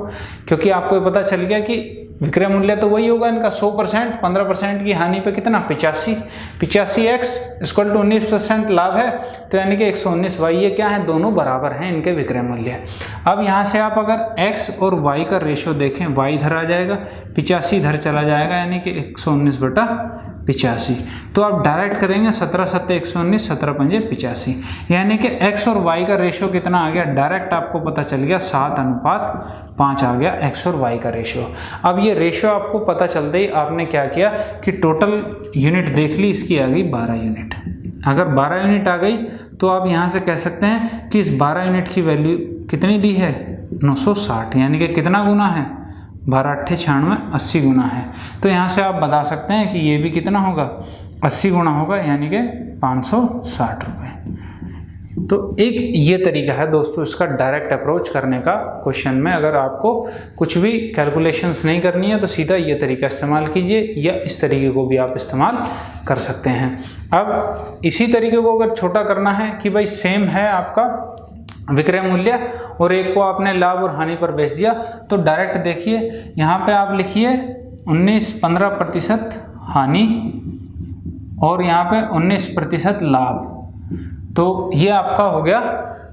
Speaker 1: क्योंकि आपको ये पता चल गया कि विक्रय मूल्य तो वही होगा इनका 100%, 15% की हानि पे कितना 85, 85x = 19% लाभ है, तो यानी कि 119y, ये क्या है दोनों बराबर हैं इनके विक्रय मूल्य। अब यहाँ से आप अगर x और y का रेशियो देखें, y इधर आ जाएगा 85 इधर चला जाएगा, यानी कि 119/85। तो आप डायरेक्ट करेंगे 17 × 7 = 119, 17 × 5 = 85, यानी कि x और y का रेशियो कितना आ गया डायरेक्ट आपको पता चल गया 7:5 आ गया x और y का रेशियो। अब ये रेशियो आपको पता चलते ही आपने क्या किया कि टोटल यूनिट देख ली, इसकी आ गई 12 यूनिट। अगर 12 यूनिट आ गई तो आप यहाँ से कह सकते हैं कि इस 12 यूनिट की वैल्यू कितनी दी है 960, यानी कि कितना गुना है 12 × 8 = 96, 80 गुना है। तो यहाँ से आप बता सकते हैं कि ये भी कितना होगा 80 गुना होगा, यानी कि 560 रुपये। तो एक ये तरीका है दोस्तों इसका डायरेक्ट अप्रोच करने का क्वेश्चन में। अगर आपको कुछ भी कैलकुलेशंस नहीं करनी है तो सीधा ये तरीका इस्तेमाल कीजिए, या इस तरीके को भी आप इस्तेमाल कर सकते हैं। अब इसी तरीके को अगर छोटा करना है कि भाई सेम है आपका विक्रय मूल्य और एक को आपने लाभ और हानि पर बेच दिया, तो डायरेक्ट देखिए यहाँ पे आप लिखिए 15% हानि और यहाँ पे 19% लाभ, तो ये आपका हो गया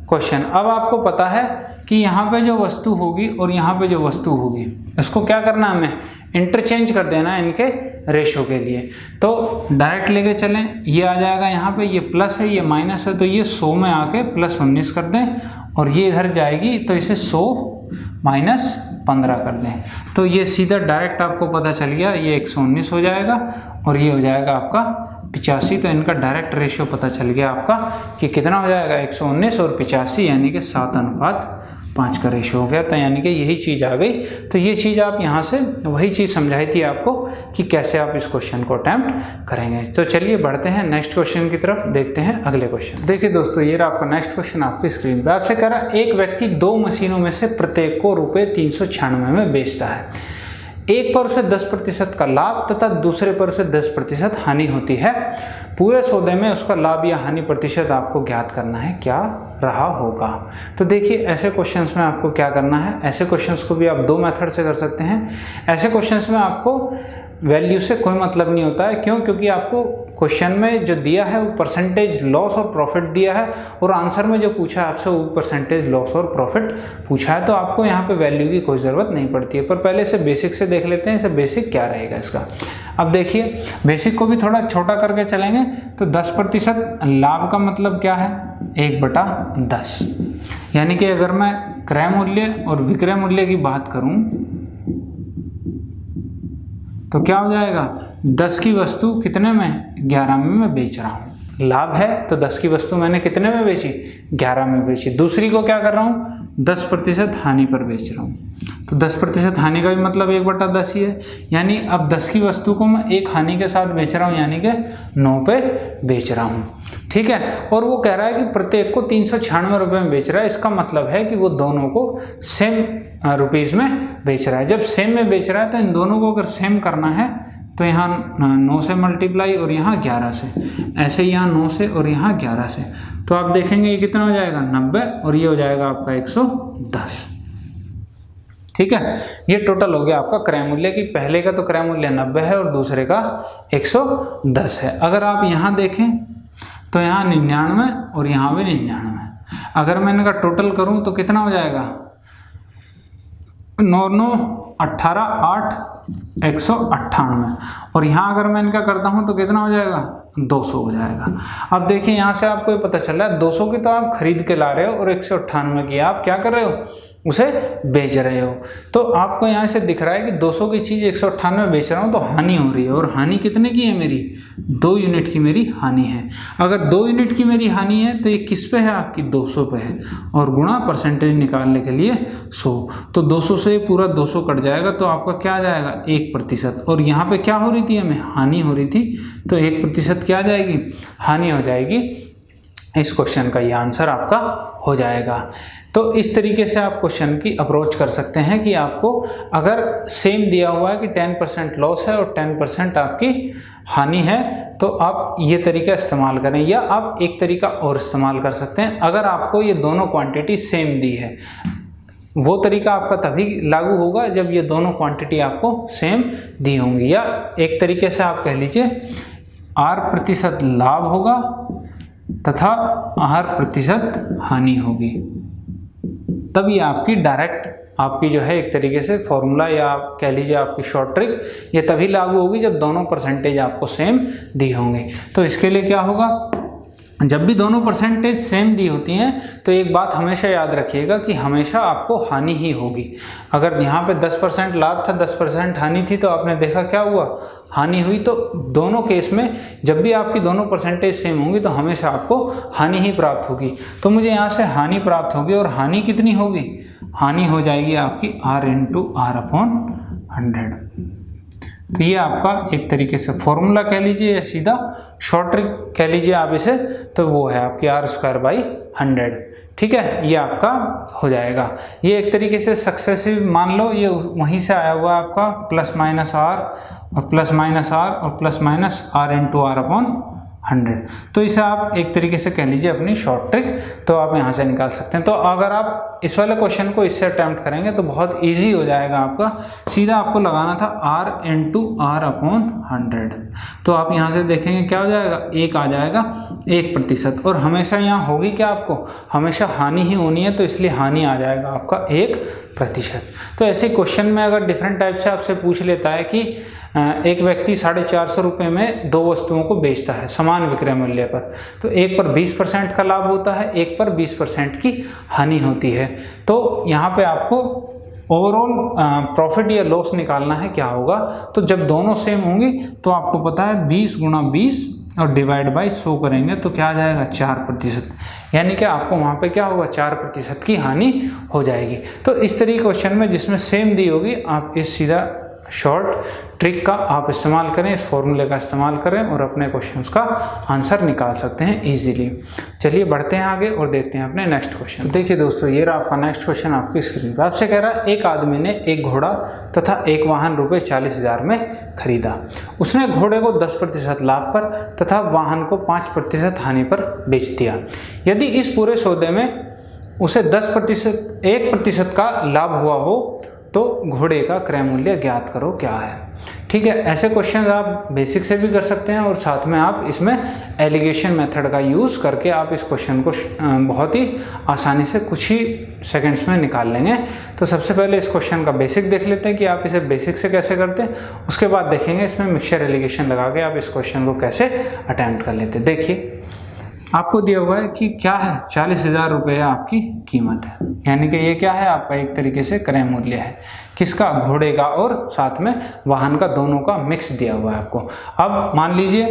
Speaker 1: क्वेश्चन। अब आपको पता है कि यहाँ पे जो वस्तु होगी और यहाँ पे जो वस्तु होगी इसको क्या करना है, हमें इंटरचेंज कर देना है इनके रेशो के लिए। तो डायरेक्ट लेके चलें, ये आ जाएगा यहाँ पे, ये प्लस है ये माइनस है, तो ये 100 में आके +19 कर दें और ये इधर जाएगी तो इसे 100 माइनस 15 कर दें, तो ये सीधा डायरेक्ट आपको पता चल गया, ये 119 हो जाएगा और ये हो जाएगा आपका 85। तो इनका डायरेक्ट रेशियो पता चल गया आपका कि कितना हो जाएगा, 119 और 85 यानी कि 7:5 का रेशियो हो गया। तो यानी कि यही चीज़ आ गई। तो ये चीज़ आप यहाँ से वही चीज़ समझाई थी आपको कि कैसे आप इस क्वेश्चन को अटैम्प्ट करेंगे। तो चलिए बढ़ते हैं नेक्स्ट क्वेश्चन की तरफ, देखते हैं अगले क्वेश्चन। देखिए दोस्तों, ये रहा आपका नेक्स्ट क्वेश्चन आपकी स्क्रीन पे। आपसे कह रहा है एक व्यक्ति 2 मशीनों में से प्रत्येक को ₹396 में बेचता है। एक पर उसे 10% का लाभ तथा दूसरे पर उसे 10% हानि होती है। पूरे सौदे में उसका लाभ या हानि प्रतिशत आपको ज्ञात करना है, क्या रहा होगा। तो देखिए ऐसे क्वेश्चंस में आपको क्या करना है, ऐसे क्वेश्चंस को भी आप 2 मेथड से कर सकते हैं। ऐसे क्वेश्चंस में आपको वैल्यू से कोई मतलब नहीं होता है, क्यों? क्योंकि आपको क्वेश्चन में जो दिया है वो परसेंटेज लॉस और प्रॉफिट दिया है और आंसर में जो पूछा है आपसे वो परसेंटेज लॉस और प्रॉफिट पूछा है, तो आपको यहाँ पे वैल्यू की कोई ज़रूरत नहीं पड़ती है। पर पहले इसे बेसिक से देख लेते हैं, इसे बेसिक क्या रहेगा इसका। अब देखिए बेसिक को भी थोड़ा छोटा करके चलेंगे। तो 10% लाभ का मतलब क्या है, 1/10, यानी कि अगर मैं क्रय मूल्य और विक्रय मूल्य की बात करूं तो क्या हो जाएगा, 10 की वस्तु कितने में, 11 में मैं बेच रहा हूँ। लाभ है तो 10 की वस्तु मैंने कितने में बेची, 11 में बेची। दूसरी को क्या कर रहा हूँ, 10% हानि पर बेच रहा हूँ। तो 10% हानि का भी मतलब 1/10 ही है, यानी अब 10 की वस्तु को मैं एक हानि के साथ बेच रहा हूँ, यानी कि 9 पे बेच रहा हूँ। ठीक है, और वो कह रहा है कि प्रत्येक को 396 रुपये में बेच रहा है। इसका मतलब है कि वो दोनों को सेम रुपीज़ में बेच रहा है। जब सेम में बेच रहा है तो इन दोनों को अगर सेम करना है तो यहाँ 9 से मल्टीप्लाई और यहाँ 11 से, ऐसे यहाँ 9 से और यहाँ 11 से, तो आप देखेंगे ये कितना हो जाएगा, 90, और ये हो जाएगा आपका 110। ठीक है, ये टोटल हो गया आपका क्रय मूल्य की। पहले का तो क्रय मूल्य 90 है और दूसरे का 110 है। अगर आप यहाँ देखें तो यहाँ 99 और यहाँ भी 99। अगर मैं इनका टोटल करूँ तो कितना हो जाएगा, 9 9 18 8 198, और यहाँ अगर मैं इनका करता हूँ तो कितना हो जाएगा, 200 हो जाएगा। अब देखिए यहाँ से आपको पता चल रहा है 200 की तो आप खरीद के ला रहे हो और 198 की आप क्या कर रहे हो, उसे बेच रहे हो। तो आपको यहाँ से दिख रहा है कि 200 की चीज़ 198 बेच रहा हूँ तो हानि हो रही है, और हानि कितने की है मेरी, 2 यूनिट की मेरी हानि है। अगर 2 यूनिट की मेरी हानि है तो ये किस पे है, आपकी 200 पे है, और गुणा परसेंटेज निकालने के लिए 100, तो 200 से पूरा 200 कट जाएगा तो आपका क्या आ जाएगा, 1%। और यहाँ पे क्या हो रही थी, हमें हानि हो रही थी, तो 1% क्या आ जाएगी, हानि हो जाएगी। इस क्वेश्चन का ये आंसर आपका हो जाएगा। तो इस तरीके से आप क्वेश्चन की अप्रोच कर सकते हैं कि आपको अगर सेम दिया हुआ है कि 10% लॉस है और 10% आपकी हानि है, तो आप ये तरीका इस्तेमाल करें, या आप एक तरीका और इस्तेमाल कर सकते हैं। अगर आपको ये दोनों क्वांटिटी सेम दी है, वो तरीका आपका तभी लागू होगा जब ये दोनों क्वांटिटी आपको सेम दी होंगी, या एक तरीके से आप कह लीजिए R% लाभ होगा तथा R% हानि होगी, तब ये आपकी डायरेक्ट आपकी जो है एक तरीके से फॉर्मूला, या आप कह लीजिए आपकी शॉर्ट ट्रिक, ये तभी लागू होगी जब दोनों परसेंटेज आपको सेम दी होंगी। तो इसके लिए क्या होगा, जब भी दोनों परसेंटेज सेम दी होती हैं तो एक बात हमेशा याद रखिएगा कि हमेशा आपको हानि ही होगी। अगर यहाँ पे 10% लाभ था, 10% हानि थी, तो आपने देखा क्या हुआ, हानि हुई। तो दोनों केस में जब भी आपकी दोनों परसेंटेज सेम होंगी तो हमेशा आपको हानि ही प्राप्त होगी। तो मुझे यहाँ से हानि प्राप्त होगी, और हानि कितनी होगी, हानि हो जाएगी आपकी R/R/100। तो ये आपका एक तरीके से फॉर्मूला कह लीजिए या सीधा शॉर्ट ट्रिक कह लीजिए आप इसे, तो वो है आपकी R²/100। ठीक है, ये आपका हो जाएगा। ये एक तरीके से सक्सेसिव मान लो, ये वहीं से आया हुआ है आपका +- R और +-R और +-R/R/100। तो इसे आप एक तरीके से कह लीजिए अपनी शॉर्ट ट्रिक, तो आप यहाँ से निकाल सकते हैं। तो अगर आप इस वाले क्वेश्चन को इससे अटैम्प्ट करेंगे तो बहुत इजी हो जाएगा आपका। सीधा आपको लगाना था R/R/100, तो आप यहाँ से देखेंगे क्या हो जाएगा, 1 आ जाएगा, 1%। और हमेशा यहाँ होगी क्या, आपको हमेशा हानि ही होनी है, तो इसलिए हानि आ जाएगा आपका 1%। प्रतिशत। तो ऐसे क्वेश्चन में अगर डिफरेंट टाइप से आपसे पूछ लेता है कि एक व्यक्ति 450 रुपये में 2 वस्तुओं को बेचता है समान विक्रय मूल्य पर, तो एक पर 20% का लाभ होता है, एक पर 20% की हानि होती है। तो यहाँ पे आपको ओवरऑल प्रॉफिट या लॉस निकालना है, क्या होगा। तो जब दोनों सेम होंगी तो आपको पता है 20 गुणा 20 और डिवाइड बाई 100 करेंगे तो क्या आ जाएगा 4%, यानी कि आपको वहाँ पे क्या होगा 4% की हानि हो जाएगी। तो इस तरीके क्वेश्चन में जिसमें सेम दी होगी आप इस सीधा शॉर्ट ट्रिक का आप इस्तेमाल करें, इस फॉर्मूले का इस्तेमाल करें और अपने क्वेश्चंस का आंसर निकाल सकते हैं इजीली। चलिए बढ़ते हैं आगे और देखते हैं अपने नेक्स्ट क्वेश्चन। तो देखिए दोस्तों, ये रहा आपका नेक्स्ट क्वेश्चन आपकी स्क्रीन पर। आपसे कह रहा है एक आदमी ने एक घोड़ा तथा एक वाहन रुपये 40,000 में खरीदा। उसने घोड़े को 10% लाभ पर तथा वाहन को 5% हानि पर बेच दिया। यदि इस पूरे सौदे में उसे 1% का लाभ हुआ हो तो घोड़े का क्रय मूल्य ज्ञात करो, क्या है। ठीक है, ऐसे क्वेश्चन आप बेसिक से भी कर सकते हैं और साथ में आप इसमें एलिगेशन मेथड का यूज़ करके आप इस क्वेश्चन को बहुत ही आसानी से कुछ ही सेकंड्स में निकाल लेंगे। तो सबसे पहले इस क्वेश्चन का बेसिक देख लेते हैं कि आप इसे बेसिक से कैसे करते हैं, उसके बाद देखेंगे इसमें मिक्सचर एलिगेशन लगा के आप इस क्वेश्चन को कैसे अटेम्प्ट कर लेते हैं। देखिए आपको दिया हुआ है कि क्या है 40,000 रुपये आपकी कीमत है, यानी कि ये क्या है आपका एक तरीके से क्रय मूल्य है, किसका, घोड़े का और साथ में वाहन का, दोनों का मिक्स दिया हुआ है आपको। अब मान लीजिए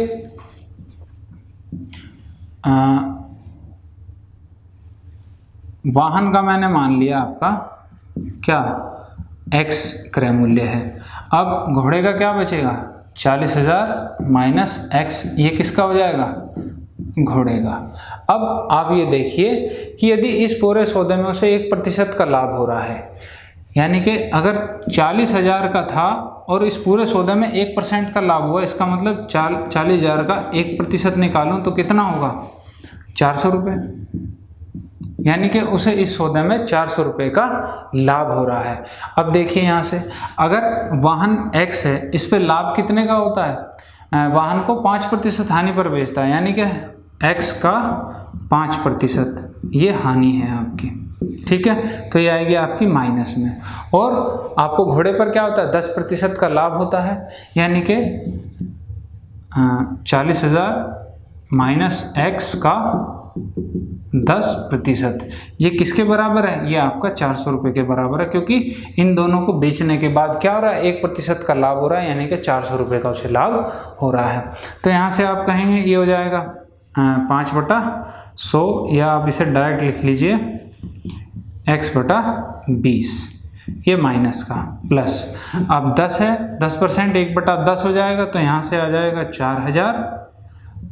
Speaker 1: वाहन का मैंने मान लिया आपका क्या x क्रय मूल्य है। अब घोड़े का क्या बचेगा 40,000 माइनस x, ये किसका हो जाएगा घोड़े का। अब आप ये देखिए कि यदि इस पूरे सौदे में उसे 1% का लाभ हो रहा है, यानी कि अगर 40,000 का था और इस पूरे सौदे में 1% का लाभ हुआ, इसका मतलब 40,000 का 1% निकालूं तो कितना होगा 400 रुपये, यानी कि उसे इस सौदे में 400 रुपये का लाभ हो रहा है। अब देखिए यहाँ से अगर वाहन x है, इस पे लाभ कितने का होता है, वाहन को 5% हानि पर बेचता है, यानी कि x का 5% ये हानि है आपकी। ठीक है, तो ये आएगी आपकी माइनस में। और आपको घोड़े पर क्या होता है 10% का लाभ होता है, यानी कि 40,000 माइनस x का 10%, ये किसके बराबर है, ये आपका 400 रुपये के बराबर है, क्योंकि इन दोनों को बेचने के बाद क्या हो रहा है 1% का लाभ हो रहा है, यानी कि 400 रुपये का उसे लाभ हो रहा है। तो यहाँ से आप कहेंगे ये हो जाएगा 5/100, या आप इसे डायरेक्ट लिख लीजिए x/20, ये माइनस का प्लस। अब 10 है, 10% 1/10 हो जाएगा, तो यहाँ से आ जाएगा 4,000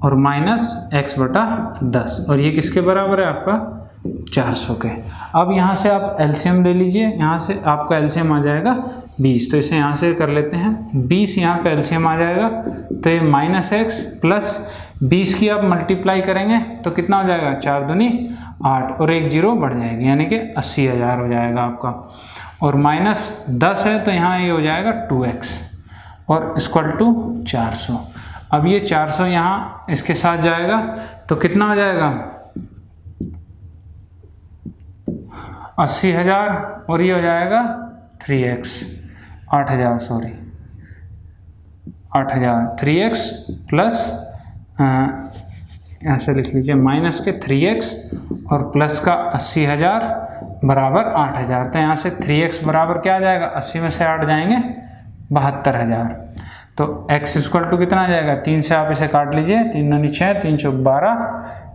Speaker 1: और माइनस x/10, और ये किसके बराबर है आपका 400 के। अब यहाँ से आप एलसीएम ले लीजिए, यहाँ से आपका एलसीएम आ जाएगा 20, तो इसे यहाँ से कर लेते हैं 20, यहाँ पे एलसीएम आ जाएगा, तो ये -x प्लस 20 की आप मल्टीप्लाई करेंगे तो कितना हो जाएगा 4 दूनी 8 और 1 0 बढ़ जाएगी, यानी कि 80,000 हो जाएगा आपका। और -10 है तो यहाँ ये हो जाएगा 2x और इक्वल टू 400। अब ये 400 यहाँ इसके साथ जाएगा तो कितना हो जाएगा 80,000 और ये हो जाएगा 3x 8,000, सॉरी 8,000 3x प्लस ऐसे लिख लीजिए माइनस के 3x और प्लस का 80,000 बराबर 8,000। तो यहाँ से 3x बराबर क्या आ जाएगा 80 में से 8 जाएंगे 72,000। तो x इक्वल टू कितना आ जाएगा 3 से आप इसे काट लीजिए, 3 दूनी 6 3 चौक 12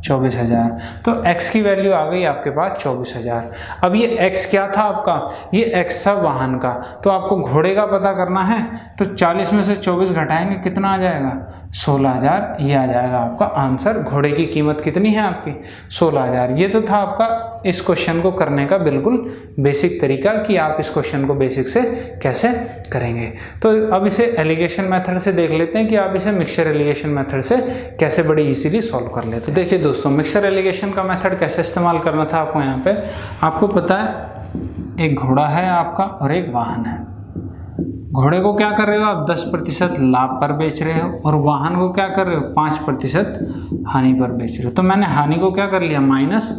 Speaker 1: 24,000। तो x की वैल्यू आ गई आपके पास 24,000। अब ये x क्या था आपका, ये x था वाहन का। तो आपको घोड़े का पता करना है तो 40 में से 24 घटाएंगे कितना आ जाएगा 16,000, ये आ जाएगा आपका आंसर। घोड़े की कीमत कितनी है आपकी 16,000। ये तो था आपका इस क्वेश्चन को करने का बिल्कुल बेसिक तरीका कि आप इस क्वेश्चन को बेसिक से कैसे करेंगे। तो अब इसे एलिगेशन मेथड से देख लेते हैं कि आप इसे मिक्सचर एलिगेशन मेथड से कैसे बड़ी इजीली सॉल्व कर लेते हैं। देखिए दोस्तों, मिक्सचर एलिगेशन का मेथड कैसे इस्तेमाल करना था आपको। यहाँ पे आपको पता है एक घोड़ा है आपका और एक वाहन है। घोड़े को क्या कर रहे हो आप 10% लाभ पर बेच रहे हो और वाहन को क्या कर रहे हो 5% हानि पर बेच रहे हो। तो मैंने हानि को क्या कर लिया माइनस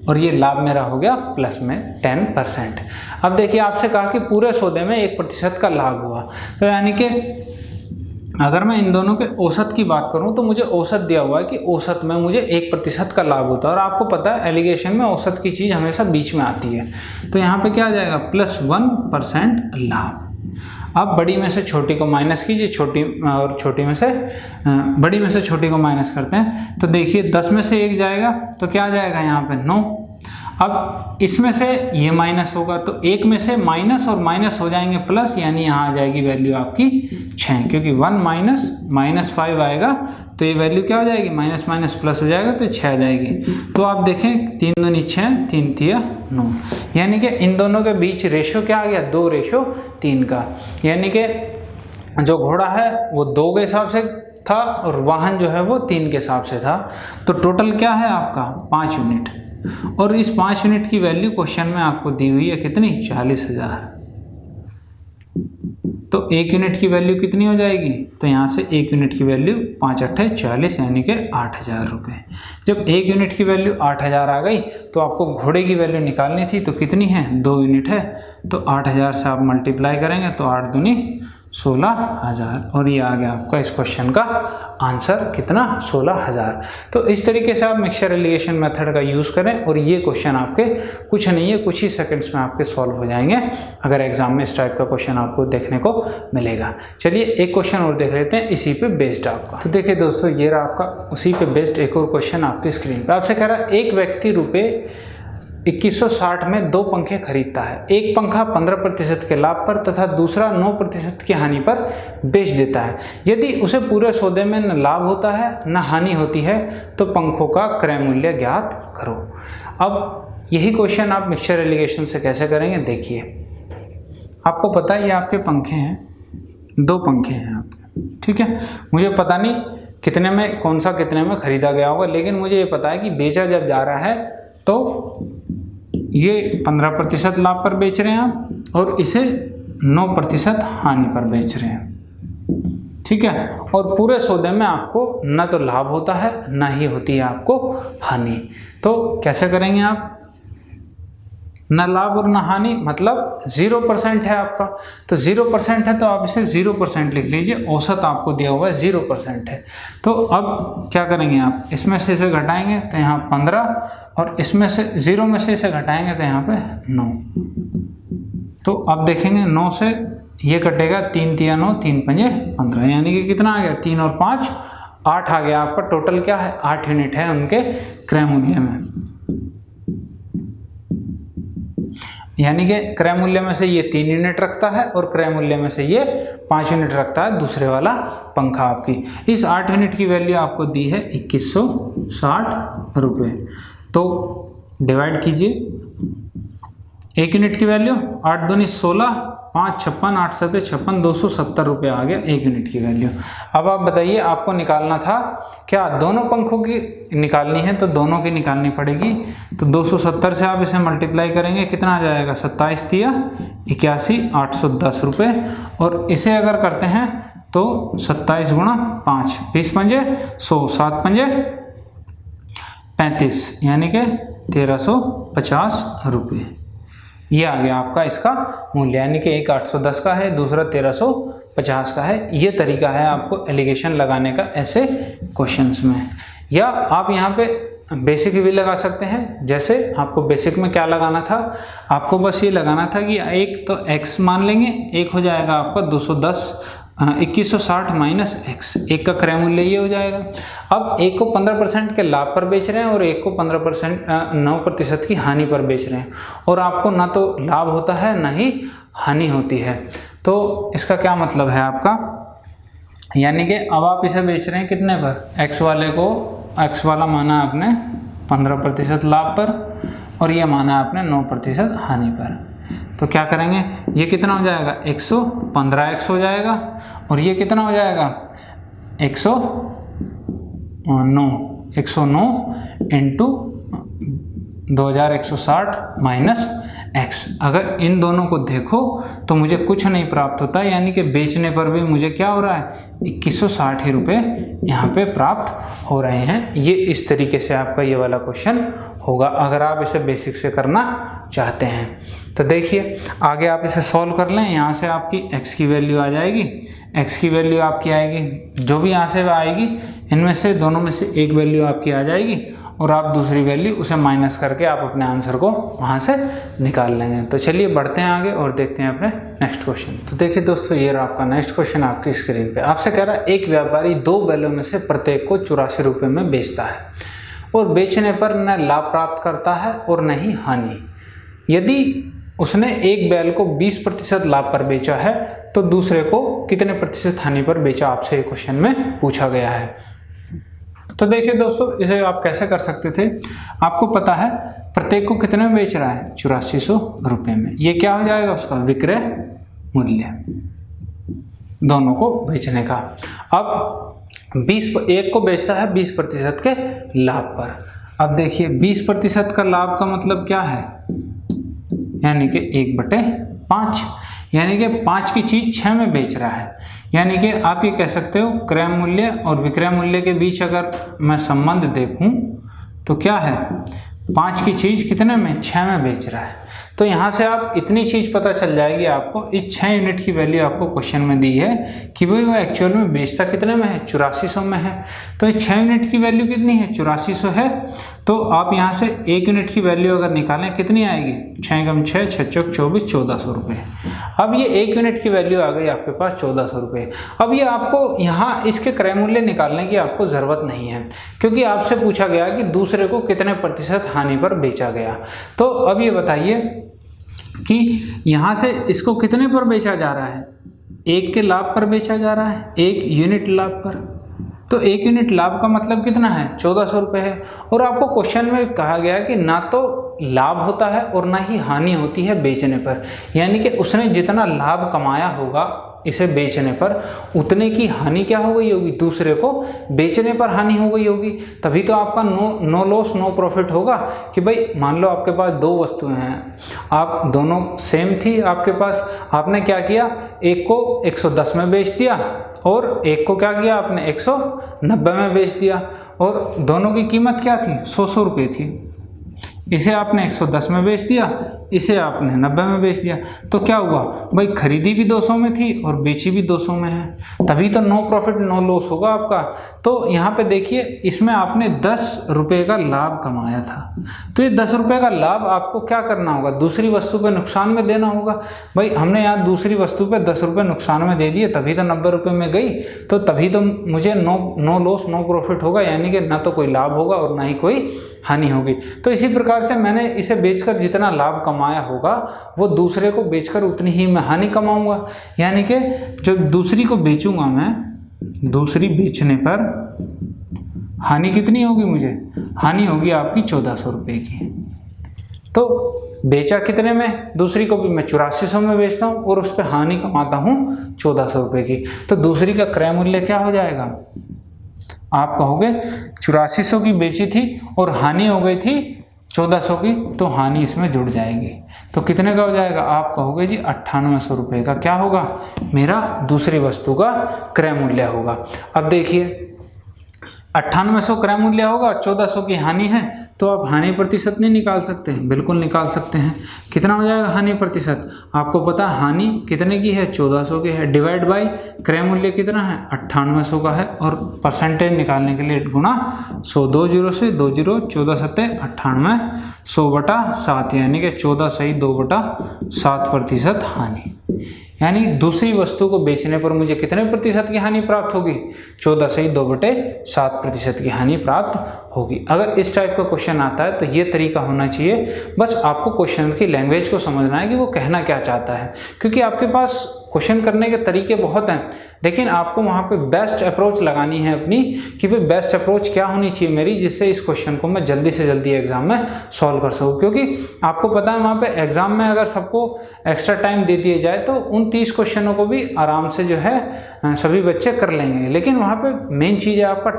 Speaker 1: और ये लाभ मेरा हो गया प्लस में 10%। अब देखिए आपसे कहा कि पूरे सौदे में 1% का लाभ हुआ, तो यानी कि अगर मैं इन दोनों के औसत की बात करूं तो मुझे औसत दिया हुआ है कि औसत में मुझे 1% का लाभ होता है, और आपको पता है एलिगेशन में औसत की चीज़ हमेशा बीच में आती है। तो यहाँ पे क्या आ जाएगा प्लस 1% लाभ। अब बड़ी में से छोटी को माइनस कीजिए, छोटी और छोटी में से बड़ी में से छोटी को माइनस करते हैं, तो देखिए 10 में से 1 जाएगा तो क्या आ जाएगा यहाँ पे 9। अब इसमें से ये माइनस होगा तो 1 में से माइनस और माइनस हो जाएंगे प्लस, यानी यहाँ आ जाएगी वैल्यू आपकी 6, क्योंकि 1 माइनस 5 आएगा तो ये वैल्यू क्या हो जाएगी माइनस माइनस प्लस हो जाएगा तो 6 आ जाएगी। तो आप देखें 3 दूनी 6, 3 तिया 9, यानी कि इन दोनों के बीच रेशो क्या आ गया 2:3 का, यानी कि जो घोड़ा है वो 2 के हिसाब से था और वाहन जो है वो 3 के हिसाब से था। तो टोटल क्या है आपका 5 यूनिट, और इस 5 यूनिट की वैल्यू क्वेश्चन में आपको दी हुई है कितनी 40,000। तो 1 यूनिट की वैल्यू कितनी हो जाएगी, तो यहाँ से 1 यूनिट की वैल्यू 5 8 40, यानी कि 8,000 रुपये। जब 1 यूनिट की वैल्यू 8,000 आ गई तो आपको घोड़े की वैल्यू निकालनी थी, तो कितनी है 2 यूनिट है, तो 8,000 से आप मल्टीप्लाई करेंगे तो 8 दूनी 16,000, और ये आ गया आपका इस क्वेश्चन का आंसर कितना 16,000। तो इस तरीके से आप मिक्सचर एलिगेशन मेथड का यूज़ करें और ये क्वेश्चन आपके कुछ नहीं है कुछ ही सेकंड्स में आपके सॉल्व हो जाएंगे, अगर एग्जाम में इस टाइप का क्वेश्चन आपको देखने को मिलेगा। चलिए एक क्वेश्चन और देख लेते हैं इसी पे बेस्ड आपका। तो देखिए दोस्तों, ये रहा आपका उसी पे बेस्ड एक और क्वेश्चन आपकी स्क्रीन पर। आपसे कह रहा है एक व्यक्ति रुपये 2160 में 2 पंखे खरीदता है। एक पंखा 15% के लाभ पर तथा दूसरा 9% की हानि पर बेच देता है। यदि उसे पूरे सौदे में न लाभ होता है न हानि होती है तो पंखों का क्रय मूल्य ज्ञात करो। अब यही क्वेश्चन आप मिक्सचर एलिगेशन से कैसे करेंगे, देखिए आपको पता है ये आपके पंखे हैं, 2 पंखे हैं आपके, ठीक है। मुझे पता नहीं कितने में कौन सा कितने में खरीदा गया होगा, लेकिन मुझे ये पता है कि बेचा जब जा रहा है तो ये 15% लाभ पर बेच रहे हैं आप और इसे 9% हानि पर बेच रहे हैं, ठीक है। और पूरे सौदे में आपको न तो लाभ होता है न ही होती है आपको हानि। तो कैसे करेंगे आप, न लाभ और न हानि मतलब 0% है आपका, तो 0% है तो आप इसे 0% लिख लीजिए। औसत आपको दिया हुआ है 0% है। तो अब क्या करेंगे आप, इसमें से इसे घटाएंगे तो यहाँ 15 और इसमें से 0 में से इसे घटाएंगे तो यहाँ पे 9। तो अब देखेंगे 9 से ये कटेगा, 3 तिया 9, 3 पंजे 15, यानी कि कितना आ गया 3 और 5 8 आ गया आपका। टोटल क्या है 8 यूनिट है उनके क्रय मूल्य में, यानी कि क्रय मूल्य में से ये 3 यूनिट रखता है और क्रय मूल्य में से ये 5 यूनिट रखता है दूसरे वाला पंखा आपकी। इस 8 यूनिट की वैल्यू आपको दी है 2160 रुपये। तो डिवाइड कीजिए, 1 यूनिट की वैल्यू 8 दूनी 16, 5 56, 8 7 56, 270 रुपये आ गया 1 यूनिट की वैल्यू। अब आप बताइए आपको निकालना था क्या, दोनों पंखों की निकालनी है तो दोनों की निकालनी पड़ेगी। तो 270 से आप इसे मल्टीप्लाई करेंगे, कितना आ जाएगा 27 तिया 81, 810 रुपये। और इसे अगर करते हैं तो 27 गुणा 5, 20 पंजे 100, 7 पंजे 35, यानी कि 1350 रुपये। ये आ गया आपका इसका मूल्य, यानी कि एक 810 का है, दूसरा 1350 का है। ये तरीका है आपको एलिगेशन लगाने का ऐसे क्वेश्चंस में। या आप यहाँ पे बेसिक भी लगा सकते हैं। जैसे आपको बेसिक में क्या लगाना था, आपको बस ये लगाना था कि एक तो x मान लेंगे, एक हो जाएगा आपका 2160 माइनस x, एक का क्रय मूल्य ये हो जाएगा। अब एक को 15% के लाभ पर बेच रहे हैं और एक को 9% की हानि पर बेच रहे हैं, और आपको ना तो लाभ होता है ना ही हानि होती है। तो इसका क्या मतलब है आपका, यानी कि अब आप इसे बेच रहे हैं कितने पर, x वाले को, x वाला माना आपने 15% लाभ पर और ये माना आपने 9% हानि पर। तो क्या करेंगे, ये कितना हो जाएगा 115x हो जाएगा, और ये कितना हो जाएगा 109 इंटू 2160 माइनस x। अगर इन दोनों को देखो तो मुझे कुछ नहीं प्राप्त होता, यानी कि बेचने पर भी मुझे क्या हो रहा है, 2160 ही रुपये यहाँ पे प्राप्त हो रहे हैं। ये इस तरीके से आपका ये वाला क्वेश्चन होगा अगर आप इसे बेसिक से करना चाहते हैं। तो देखिए आगे आप इसे सॉल्व कर लें। यहाँ से आपकी x की वैल्यू आ जाएगी, x की वैल्यू आपकी आएगी, जो भी यहाँ से आएगी इनमें से दोनों में से एक वैल्यू आपकी आ जाएगी और आप दूसरी वैल्यू उसे माइनस करके आप अपने आंसर को वहाँ से निकाल लेंगे। तो चलिए बढ़ते हैं आगे और देखते हैं अपने नेक्स्ट क्वेश्चन। तो देखिए दोस्तों, ये रहा आपका नेक्स्ट क्वेश्चन आपकी स्क्रीन पे। आपसे कह रहा है एक व्यापारी 2 बैलों में से प्रत्येक को 84 रुपये में बेचता है और बेचने पर न लाभ प्राप्त करता है और न ही हानि। यदि उसने एक बैल को 20% लाभ पर बेचा है तो दूसरे को कितने प्रतिशत हानि पर बेचा, आपसे क्वेश्चन में पूछा गया है। तो देखिए दोस्तों, इसे आप कैसे कर सकते थे, आपको पता है प्रत्येक को कितने में बेच रहा है, 8400 रुपये में। ये क्या हो जाएगा, उसका विक्रय मूल्य दोनों को बेचने का। अब 20 एक को बेचता है 20% के लाभ पर। अब देखिए 20% का लाभ का मतलब क्या है, यानी कि 1/5, यानी कि 5 की चीज़ 6 में बेच रहा है। यानी कि आप ये कह सकते हो क्रय मूल्य और विक्रय मूल्य के बीच अगर मैं संबंध देखूं तो क्या है, 5 की चीज़ कितने में, 6 में बेच रहा है। तो यहाँ से आप इतनी चीज़ पता चल जाएगी आपको, इस 6 यूनिट की वैल्यू आपको क्वेश्चन में दी है कि भाई वो एक्चुअल में बेचता कितने में है, 8400 में है। तो इस 6 यूनिट की वैल्यू कितनी है, 8400 है। तो आप यहाँ से 1 यूनिट की वैल्यू अगर निकालें कितनी आएगी, 6 × 6 6 × 24 1400 रुपये। अब ये 1 यूनिट की वैल्यू आ गई आपके पास 1400 रुपये। अब ये आपको यहाँ इसके क्रय मूल्य निकालने की आपको ज़रूरत नहीं है, क्योंकि आपसे पूछा गया कि दूसरे को कितने प्रतिशत हानि पर बेचा गया। तो अब ये बताइए कि यहाँ से इसको कितने पर बेचा जा रहा है, 1 के लाभ पर बेचा जा रहा है, 1 यूनिट लाभ पर। तो 1 यूनिट लाभ का मतलब कितना है, 1400 रुपये है। और आपको क्वेश्चन में कहा गया कि ना तो लाभ होता है और ना ही हानि होती है बेचने पर, यानी कि उसने जितना लाभ कमाया होगा इसे बेचने पर उतने की हानि क्या हो गई होगी, दूसरे को बेचने पर हानि हो गई होगी। तभी तो आपका नो लॉस नो प्रॉफिट होगा। कि भाई मान लो आपके पास 2 वस्तुएं हैं, आप दोनों सेम थी आपके पास, आपने क्या किया, एक को 110 में बेच दिया और एक को क्या किया आपने 190 में बेच दिया, और दोनों की कीमत क्या थी, 100 रुपये थी। इसे आपने 110 में बेच दिया, इसे आपने 90 में बेच दिया। तो क्या हुआ भाई, खरीदी भी 200 में थी और बेची भी 200 में है, तभी तो नो प्रॉफिट नो लॉस होगा आपका। तो यहाँ पे देखिए इसमें आपने 10 रुपये का लाभ कमाया था, तो ये 10 रुपये का लाभ आपको क्या करना होगा, दूसरी वस्तु पे नुकसान में देना होगा। भाई हमने यहाँ दूसरी वस्तु पे 10 रुपये नुकसान में दे दिए, तभी तो 90 रुपये में गई, तो तभी तो मुझे नो लॉस नो प्रॉफिट होगा, यानी कि ना तो कोई लाभ होगा और ना ही कोई हानि होगी। तो इसी प्रकार से मैंने इसे बेचकर जितना लाभ कमाया होगा वो दूसरे को बेचकर उतनी ही मैं हानि कमाऊंगा। यानी कि जब दूसरी को बेचूंगा मैं, दूसरी बेचने पर हानि कितनी होगी, मुझे हानि होगी आपकी 1400 रुपये की। तो बेचा कितने में, दूसरी को भी मैं 8400 में बेचता हूँ और उस पर हानि कमाता हूँ 1400 रुपये की। तो दूसरी का क्रय मूल्य क्या हो जाएगा, आप कहोगे 8400 की बेची थी और हानि हो गई थी 1400 की, तो हानि इसमें जुड़ जाएगी। तो कितने का हो जाएगा, आप कहोगे जी 9800 रुपये का क्या होगा, मेरा दूसरी वस्तु का क्रय मूल्य होगा। अब देखिए 9800 क्रय मूल्य होगा और 1400 की हानि है, तो आप हानि प्रतिशत नहीं निकाल सकते, बिल्कुल निकाल सकते हैं। कितना हो जाएगा हानि प्रतिशत, आपको पता है हानि कितने की है, 1400 की है, डिवाइड बाय क्रय मूल्य कितना है, 9800 का है, और परसेंटेज निकालने के लिए गुणा 100, 2 जीरो से 2 जीरो, 14 सत्ते 98, 100/7, यानी कि 14 सही 2/7% हानि। यानी दूसरी वस्तु को बेचने पर मुझे कितने प्रतिशत की हानि प्राप्त होगी, 14 सही 2/7% की हानि प्राप्त होगी। अगर इस टाइप का क्वेश्चन आता है तो ये तरीका होना चाहिए, बस आपको क्वेश्चन की लैंग्वेज को समझना है कि वो कहना क्या चाहता है, क्योंकि आपके पास क्वेश्चन करने के तरीके बहुत हैं, लेकिन आपको वहाँ पे बेस्ट अप्रोच लगानी है अपनी, कि भाई बेस्ट अप्रोच क्या होनी चाहिए मेरी, जिससे इस क्वेश्चन को मैं जल्दी से जल्दी एग्जाम में सॉल्व कर सकूँ। क्योंकि आपको पता है वहाँ पे एग्जाम में अगर सबको एक्स्ट्रा टाइम दे दिया जाए तो उन 30 क्वेश्चनों को भी आराम से जो है सभी बच्चे कर लेंगे, लेकिन वहाँ पे मेन चीज़ है आपका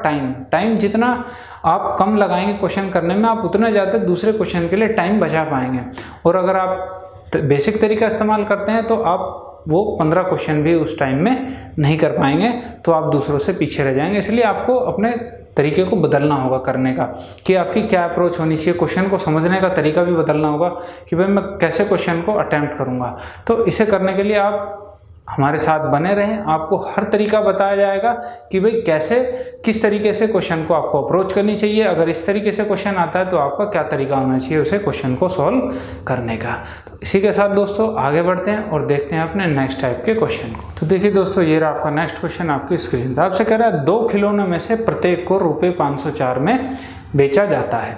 Speaker 1: टाइम जितना आप कम लगाएंगे क्वेश्चन करने में, आप उतना ज़्यादा दूसरे क्वेश्चन के लिए टाइम बचा पाएंगे। और अगर आप बेसिक तरीका इस्तेमाल करते हैं तो आप वो 15 क्वेश्चन भी उस टाइम में नहीं कर पाएंगे, तो आप दूसरों से पीछे रह जाएंगे। इसलिए आपको अपने तरीके को बदलना होगा करने का, कि आपकी क्या अप्रोच होनी चाहिए। क्वेश्चन को समझने का तरीका भी बदलना होगा कि भाई मैं कैसे क्वेश्चन को अटेम्प्ट करूँगा। तो इसे करने के लिए आप हमारे साथ बने रहें, आपको हर तरीका बताया जाएगा कि भाई कैसे किस तरीके से क्वेश्चन को आपको अप्रोच करनी चाहिए। अगर इस तरीके से क्वेश्चन आता है तो आपका क्या तरीका होना चाहिए उसे क्वेश्चन को सॉल्व करने का। तो इसी के साथ दोस्तों आगे बढ़ते हैं और देखते हैं अपने नेक्स्ट टाइप के क्वेश्चन को। तो देखिए दोस्तों, ये रहा आपका नेक्स्ट क्वेश्चन आपकी स्क्रीन पर। आपसे कह रहा है 2 खिलौनों में से प्रत्येक को रुपये 504 में बेचा जाता है।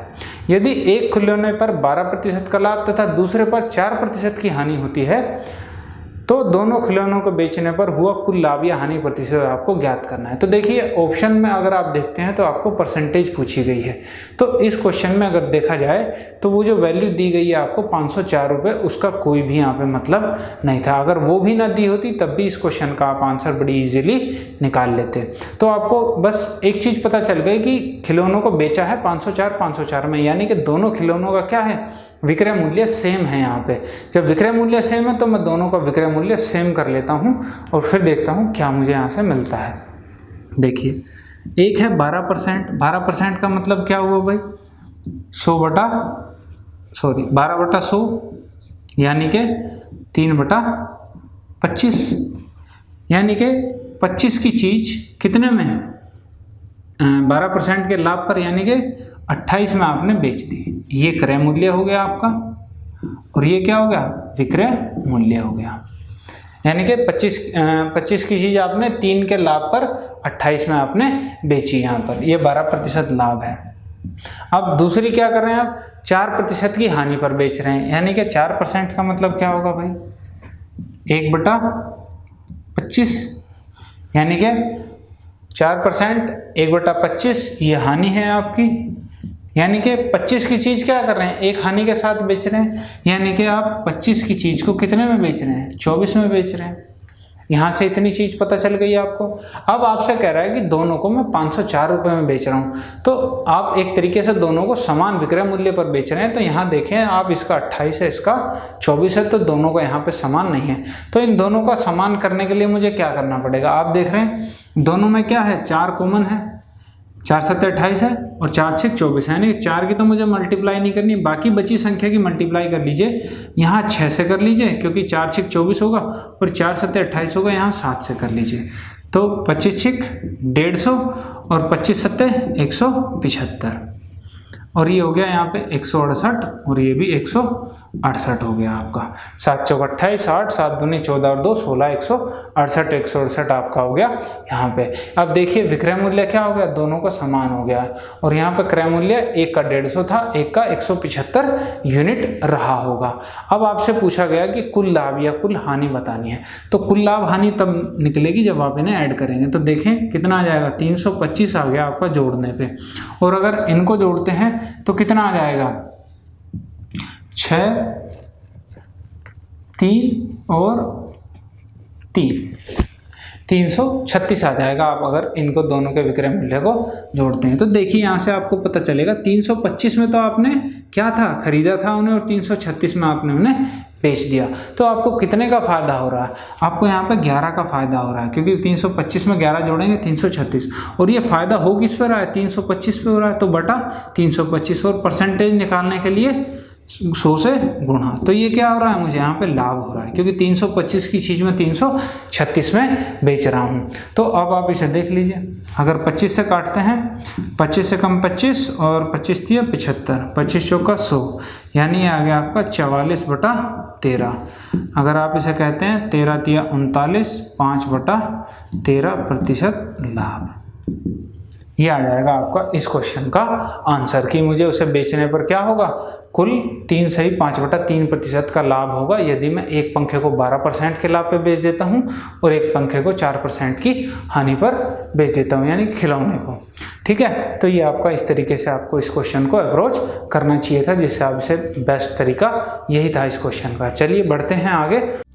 Speaker 1: यदि एक खिलौने पर 12% का लाभ तथा दूसरे पर 4% की हानि होती है तो दोनों खिलौनों को बेचने पर हुआ कुल लाभ या हानि प्रतिशत आपको ज्ञात करना है। तो देखिए ऑप्शन में अगर आप देखते हैं तो आपको परसेंटेज पूछी गई है। तो इस क्वेश्चन में अगर देखा जाए तो वो जो वैल्यू दी गई है आपको 504 रुपये, उसका कोई भी यहाँ पे मतलब नहीं था। अगर वो भी ना दी होती तब भी इस क्वेश्चन का आप आंसर बड़ी इजीली निकाल लेते। तो आपको बस एक चीज़ पता चल गई कि खिलौनों को बेचा है 504 में, यानी कि दोनों खिलौनों का क्या है, विक्रय मूल्य सेम है। यहाँ पे जब विक्रय मूल्य सेम है तो मैं दोनों का विक्रय मूल्य सेम कर लेता हूँ और फिर देखता हूँ क्या मुझे यहाँ से मिलता है। देखिए एक है 12% का मतलब क्या हुआ भाई, 12/100 यानी कि 3/25, यानी कि 25 की चीज़ कितने में है, 12% के लाभ पर, यानी कि 28 में आपने बेच दी। ये क्रय मूल्य हो गया आपका और ये क्या हो गया, विक्रय मूल्य हो गया। यानी कि 25 की चीज़ आपने 3 के लाभ पर 28 में आपने बेची, यहाँ पर ये 12% लाभ है। अब दूसरी क्या कर रहे हैं आप, 4% की हानि पर बेच रहे हैं, यानी कि 4% का मतलब क्या होगा भाई, 1/25, यानी कि 4% 1/25 ये हानि है आपकी। यानी कि 25 की चीज़ क्या कर रहे हैं, एक हानि के साथ बेच रहे हैं, यानी कि आप 25 की चीज़ को कितने में बेच रहे हैं, 24 में बेच रहे हैं। यहाँ से इतनी चीज़ पता चल गई आपको। अब आपसे कह रहा है कि दोनों को मैं 504 रुपये में बेच रहा हूँ, तो आप एक तरीके से दोनों को समान विक्रय मूल्य पर बेच रहे हैं। तो यहाँ देखें आप, इसका 28 है, इसका 24 है, तो दोनों का यहाँ पे समान नहीं है। तो इन दोनों का समान करने के लिए मुझे क्या करना पड़ेगा, आप देख रहे हैं दोनों में क्या है, 4 कॉमन है, 4 7 28 है और 4 6 24 है, यानी 4 की तो मुझे मल्टीप्लाई नहीं करनी, बाकी बची संख्या की मल्टीप्लाई कर लीजिए। यहाँ 6 से कर लीजिए क्योंकि 4 6 24 होगा और 4 7 28 होगा, यहाँ 7 से कर लीजिए। तो 25 6 150 और 25 7 175 और ये हो गया यहाँ पे 168 और ये भी 168 हो गया आपका। 7 चौक 28, 8 7 दूनी 14 और 2 16, 168 आपका हो गया यहाँ पे। अब देखिए विक्रय मूल्य क्या हो गया, दोनों का समान हो गया और यहाँ पे क्रय मूल्य एक का 150 था, एक का 175 यूनिट रहा होगा। अब आपसे पूछा गया कि कुल लाभ या कुल हानि बतानी है, तो कुल लाभ हानि तब निकलेगी जब आप इन्हें ऐड करेंगे। तो देखें कितना आ जाएगा, 325 आ गया आपका जोड़ने पे, और अगर इनको जोड़ते हैं तो कितना आ जाएगा, 6 3 और 336 आ जाएगा आप अगर इनको दोनों के विक्रय मूल्य को जोड़ते हैं। तो देखिए यहाँ से आपको पता चलेगा 325 में तो आपने क्या था, खरीदा था उन्हें, और 336 में आपने उन्हें बेच दिया। तो आपको कितने का फ़ायदा हो रहा है, आपको यहाँ पे 11 का फ़ायदा हो रहा है, क्योंकि 325 में 11 जोड़ेंगे 336, और ये फ़ायदा हो किस पर रहा है, 325 पे हो रहा है, तो बटा 325, और परसेंटेज निकालने के लिए 100 से गुणा। तो ये क्या हो रहा है, मुझे यहाँ पे लाभ हो रहा है, क्योंकि 325 की चीज़ में 336 में बेच रहा हूँ। तो अब आप इसे देख लीजिए, अगर 25 से काटते हैं, 25 से कम 25 और 25 दिया 75, 25 चौका 100, यानी आ गया आपका 44/13। अगर आप इसे कहते हैं 13 दिया 39, 5/13% लाभ, ये आ जाएगा आपका इस क्वेश्चन का आंसर, कि मुझे उसे बेचने पर क्या होगा, कुल 3 सही 5/3% का लाभ होगा यदि मैं एक पंखे को 12% के लाभ पे बेच देता हूँ और एक पंखे को 4% की हानि पर बेच देता हूँ, यानी खिलौने को। ठीक है, तो ये आपका इस तरीके से आपको इस क्वेश्चन को अप्रोच करना चाहिए था, जिससे आप इसे बेस्ट तरीका यही था इस क्वेश्चन का। चलिए बढ़ते हैं आगे।